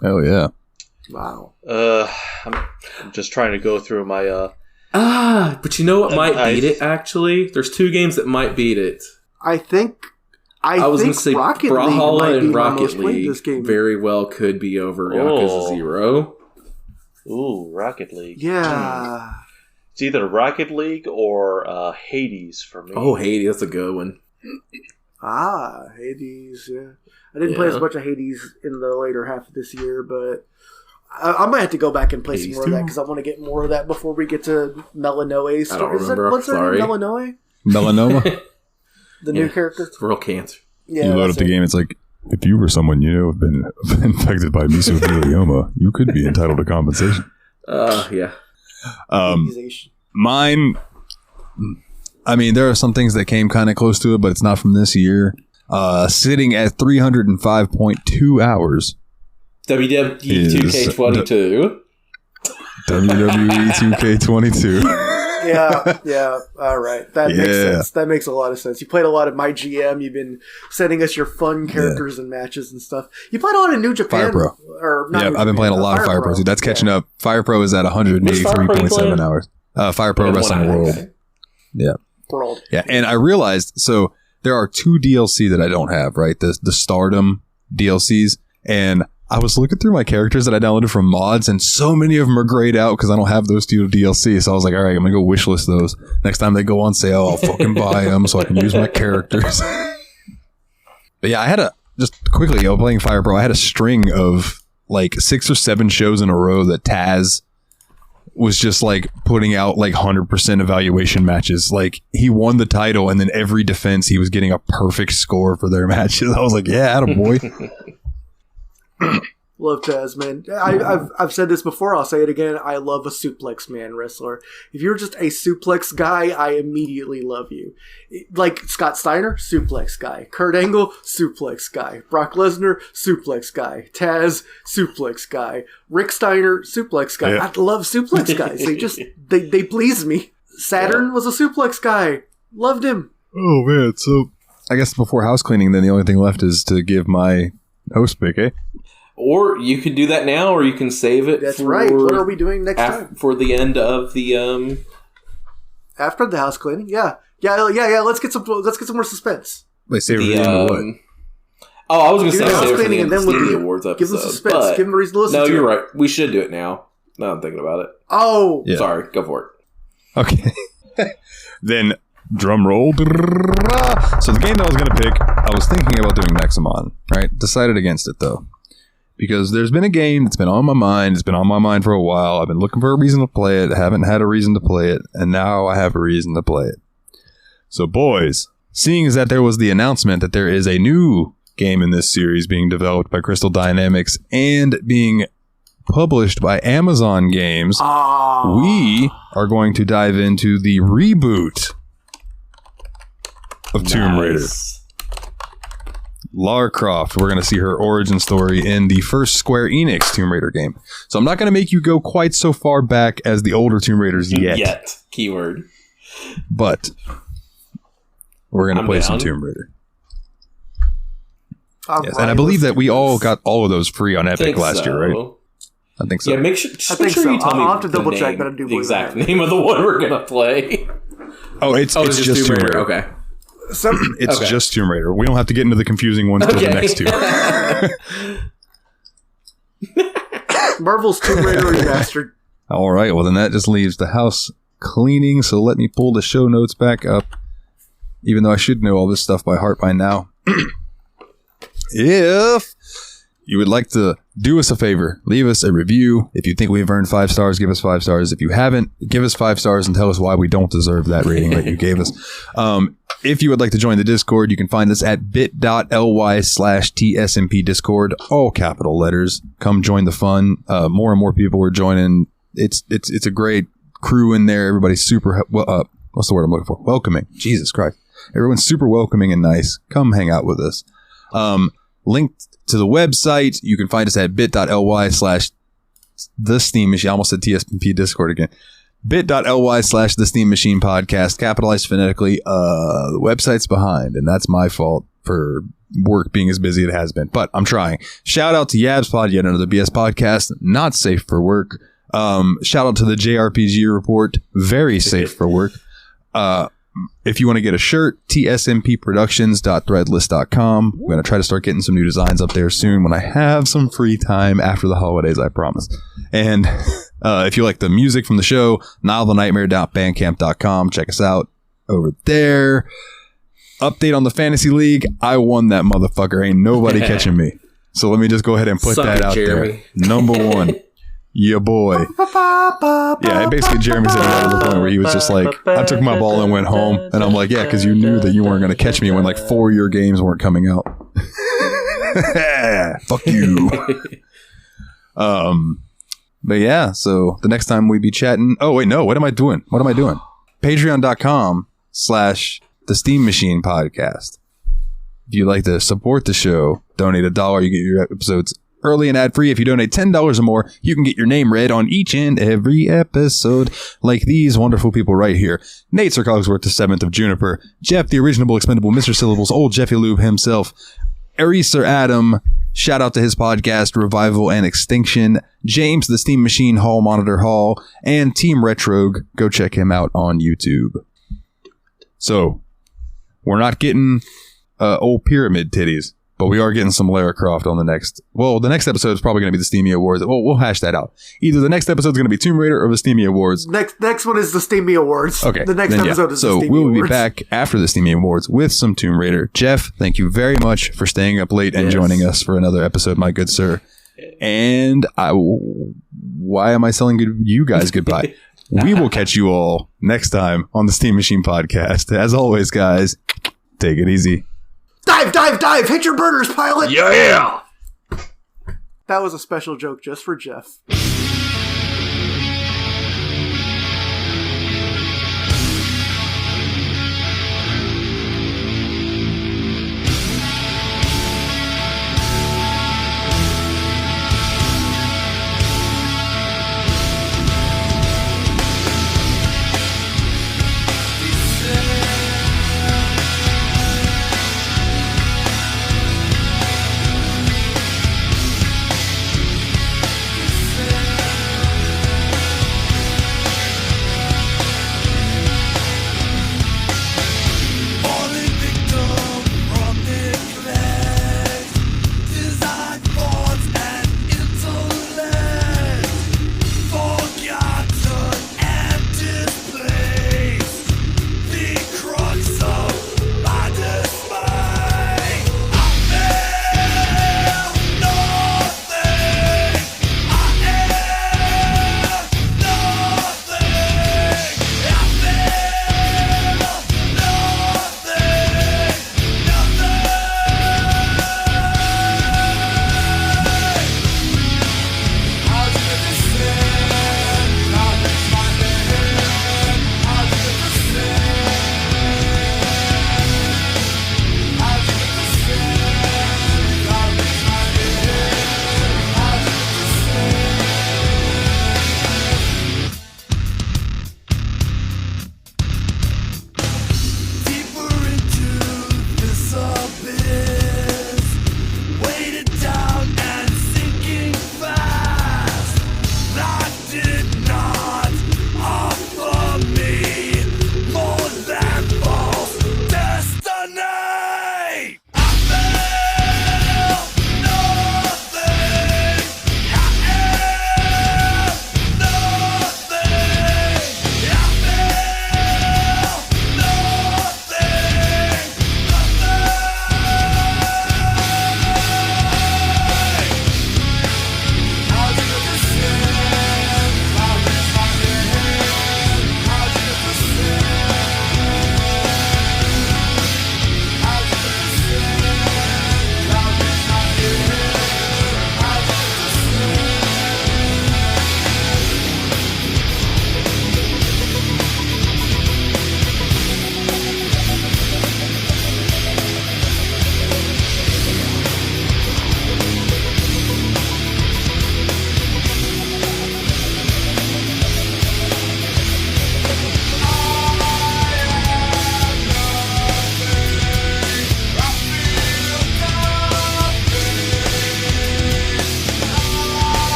Hell yeah. Wow. I'm just trying to go through my but you know what might beat it, actually? There's two games that might beat it. I think I was going to say Rocket Brawlhalla League and might Rocket be my most played League this game. very well could be over Yakuza 0. Ooh, Rocket League. Yeah. It's either Rocket League or Hades for me. Oh, Hades, that's a good one. Hades, yeah. I didn't play as much of Hades in the later half of this year, but I might have to go back and play some more of that because I want to get more of that before we get to Melanoe. I don't remember. What's her name? Melanoe? Melanoma? The new character? It's real cancer. Yeah, You load up the game, it's like, if you were someone you know have been infected by mesothelioma, you could be entitled to compensation. Yeah. Mine, I mean, there are some things that came kind of close to it, but it's not from this year. Sitting at 305.2 hours. WWE 2K22. WWE 2K22. Yeah. All right. That makes sense. That makes a lot of sense. You played a lot of My GM. You've been sending us your fun characters and matches and stuff. You played a lot of New Japan. Fire Pro. Or not New I've been Japan, playing a lot of Fire Pro. Dude, that's catching up. Fire Pro is at 183.7 hours. Fire Pro Wrestling World. Okay. Yeah. World. Yeah. And I realized, so there are two DLC that I don't have, right? The Stardom DLCs. And I was looking through my characters that I downloaded from mods, and so many of them are grayed out because I don't have those two DLC. So I was like, all right, I'm going to go wishlist those. Next time they go on sale, I'll fucking buy them so I can use my characters. But yeah, I had just quickly, playing Fire Pro, I had a string of like 6 or 7 shows in a row that Taz was just like putting out like 100% evaluation matches. Like he won the title, and then every defense he was getting a perfect score for their matches. I was like, yeah, attaboy. Love Taz, man. I've said this before. I'll say it again. I love a suplex man wrestler. If you're just a suplex guy, I immediately love you. Like Scott Steiner, suplex guy. Kurt Angle, suplex guy. Brock Lesnar, suplex guy. Taz, suplex guy. Rick Steiner, suplex guy. Yeah. I love suplex guys. They please me. Saturn was a suplex guy. Loved him. Oh man, so I guess before house cleaning, then the only thing left is to give my host pick, eh? Or you could do that now, or you can save it. That's right. What are we doing next time? For the end of the After the house cleaning, yeah. Let's get some more suspense. Wait, save it for the end of what? Oh, I was going to say house save it for the cleaning end and of then the awards episode. Give them suspense. But Give them a reason to listen to it. No, you're right. We should do it now. Now I'm thinking about it. Oh, Yeah. Sorry. Go for it. Okay. Then drum roll. So the game that I was going to pick, I was thinking about doing Nexamon, right? Decided against it though. Because there's been a game that's been on my mind. It's been on my mind for a while. I've been looking for a reason to play it. I haven't had a reason to play it. And now I have a reason to play it. So boys, seeing as that there was the announcement that there is a new game in this series being developed by Crystal Dynamics and being published by Amazon Games, we are going to dive into the reboot of Tomb Raider. Lara Croft, we're going to see her origin story in the first Square Enix Tomb Raider game. So I'm not going to make you go quite so far back as the older Tomb Raiders yet. Keyword. But we're going to play some Tomb Raider. Yes, and I believe that we all got all of those free on Epic last year, right? I think so. Yeah, make sure you tell me I'll have to double check, name, but I do the believe exact that. name of the one we're going to play. Oh, it's just Tomb Raider. Okay. It's just Tomb Raider. We don't have to get into the confusing ones till the next two. Marvel's Tomb Raider Remastered. All right. Well, then that just leaves the house cleaning. So let me pull the show notes back up, even though I should know all this stuff by heart by now. If you would like to do us a favor, leave us a review. If you think we've earned 5 stars, give us 5 stars. If you haven't, give us 5 stars and tell us why we don't deserve that rating that you gave us. If you would like to join the Discord, you can find us at bit.ly/TSMP Discord, all capital letters. Come join the fun. More and more people are joining. It's a great crew in there. Everybody's super, what's the word I'm looking for? Welcoming. Jesus Christ. Everyone's super welcoming and nice. Come hang out with us. Linked to the website, you can find us at bit.ly/the Steam Machine. I almost said TSMP Discord again. bit.ly/the Steam Machine Podcast, capitalized phonetically. The website's behind, and that's my fault for work being as busy as it has been, but I'm trying. Shout out to Yabs Pod, yet another BS podcast, not safe for work. Shout out to the JRPG Report, very safe for work. If you want to get a shirt, tsmpproductions.threadless.com. We're going to try to start getting some new designs up there soon when I have some free time after the holidays, I promise. And if you like the music from the show, nilethenightmare.bandcamp.com. Check us out over there. Update on the Fantasy League. I won that motherfucker. Ain't nobody catching me. So let me just go ahead and put that out there. Number 1. Yeah, boy. Yeah, basically Jeremy's at the point where he was just like, I took my ball and went home. And I'm like, yeah, because you knew that you weren't going to catch me when like 4 of your games weren't coming out. Fuck you. But yeah, so the next time we be chatting. Oh, wait, no. What am I doing? Patreon.com/the Steam Machine Podcast. If you'd like to support the show, donate $1. You get your episodes early and ad-free. If you donate $10 or more, you can get your name read on each and every episode, like these wonderful people right here. Nate Sir Cogsworth, the 7th of Juniper. Jeff, the original expendable Mr. Syllables, old Jeffy Lube himself. Eraser Adam, shout out to his podcast, Revival and Extinction. James, the Steam Machine Hall Monitor Hall. And Team Retrogue, go check him out on YouTube. So, we're not getting old pyramid titties, but we are getting some Lara Croft on the next. Well, the next episode is probably going to be the Steamy Awards. Well, we'll hash that out. Either the next episode is going to be Tomb Raider or the Steamy Awards. Next one is the Steamy Awards. Okay. The next episode is the Steamy Awards. So we'll be Awards. back after the Steamy Awards with some Tomb Raider. Jeff, thank you very much for staying up late and joining us for another episode, my good sir. And why am I telling you guys goodbye? We will catch you all next time on the Steam Machine Podcast. As always, guys, take it easy. Dive! Hit your burners, pilot! Yeah! That was a special joke just for Jeff.